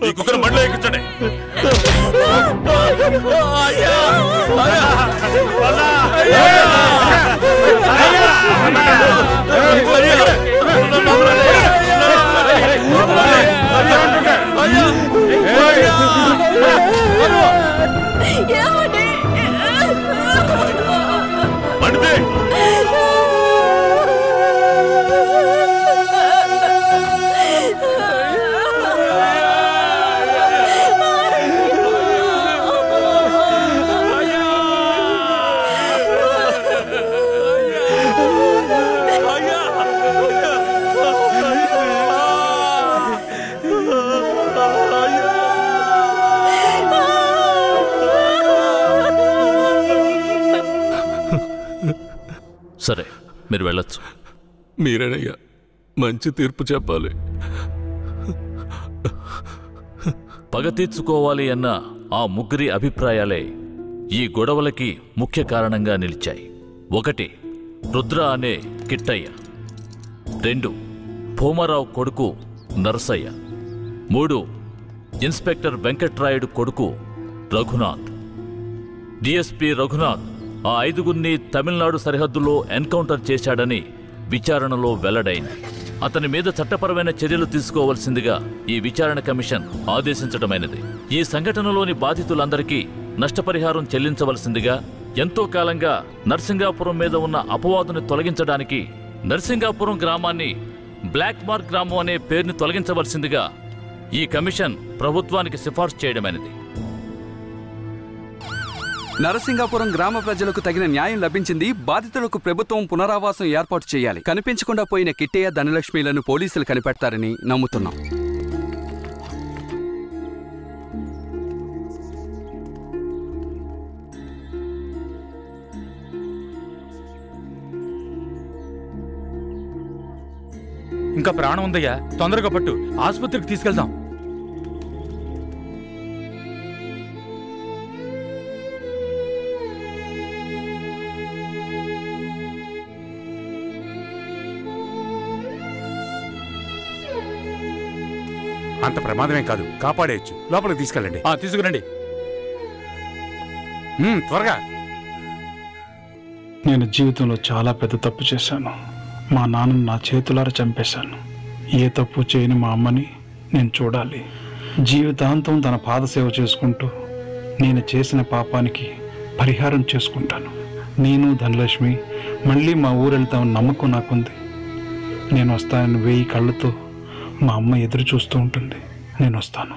ఈ కుక్కను బండ్లో ఎక్కించండి. చెప్తాను. సరే, మీరు వెళ్ళొచ్చు. మీరేనయ్యా మంచి తీర్పు చెప్పాలి. పగ తీర్చుకోవాలి అన్న ఆ ముగ్గురి అభిప్రాయాలే ఈ గొడవలకి ముఖ్య కారణంగా నిలిచాయి. 1 రుద్ర అనే కిట్టయ్య, 2 భూమారావు కొడుకు నరసయ్య, 3 ఇన్స్పెక్టర్ వెంకట్రాయుడు కొడుకు రఘునాథ్. డిఎస్పీ రఘునాథ్ ఆ 5గురిని తమిళనాడు సరిహద్దులో ఎన్కౌంటర్ చేశాడని విచారణలో వెల్లడైంది. అతని మీద చట్టపరమైన చర్యలు తీసుకోవాల్సిందిగా ఈ విచారణ కమిషన్ ఆదేశించడమైనది. ఈ సంఘటనలోని బాధితులందరికీ నష్టపరిహారం చెల్లించవలసిందిగా, ఎంతో కాలంగా నర్సింగాపురం మీద ఉన్న అపవాదుని తొలగించడానికి నర్సింగాపురం గ్రామాన్ని బ్లాక్ మార్క్ గ్రామం అనే పేరుని తొలగించవలసిందిగా ఈ కమిషన్ ప్రభుత్వానికి సిఫార్సు చేయడమైనది. నరసింగాపురం గ్రామ ప్రజలకు తగిన న్యాయం లభించింది. బాధితులకు ప్రభుత్వం పునరావాసం ఏర్పాటు చేయాలి. కనిపించకుండా పోయిన కిట్టయ్య, ధనలక్ష్మిలను పోలీసులు కనిపెడతారని నమ్ముతున్నాం. ఇంకా ప్రాణం ఉందయ్యా, తొందరగా పట్టు, ఆసుపత్రికి తీసుకెళ్దాం. అంత ప్రమాదమే కాదు, కాపాడేయచ్చు. లోపలికి తీసుకెళ్ళండి. తీసుకురండి. త్వరగా. నేను జీవితంలో చాలా పెద్ద తప్పు చేశాను. మా నాన్నను నా చేతులారా చంపేశాను. ఏ తప్పు చేయని మా అమ్మని నేను చూడాలి. జీవితాంతం తన పాదసేవ చేసుకుంటూ నేను చేసిన పాపానికి పరిహారం చేసుకుంటాను. నేను ధనలక్ష్మి మళ్ళీ మా ఊరు వెళ్తామని నమ్మకం నాకుంది. నేను వస్తానని 1000 కళ్ళతో మా అమ్మ ఎదురు చూస్తూ ఉంటుంది. నేను వస్తాను.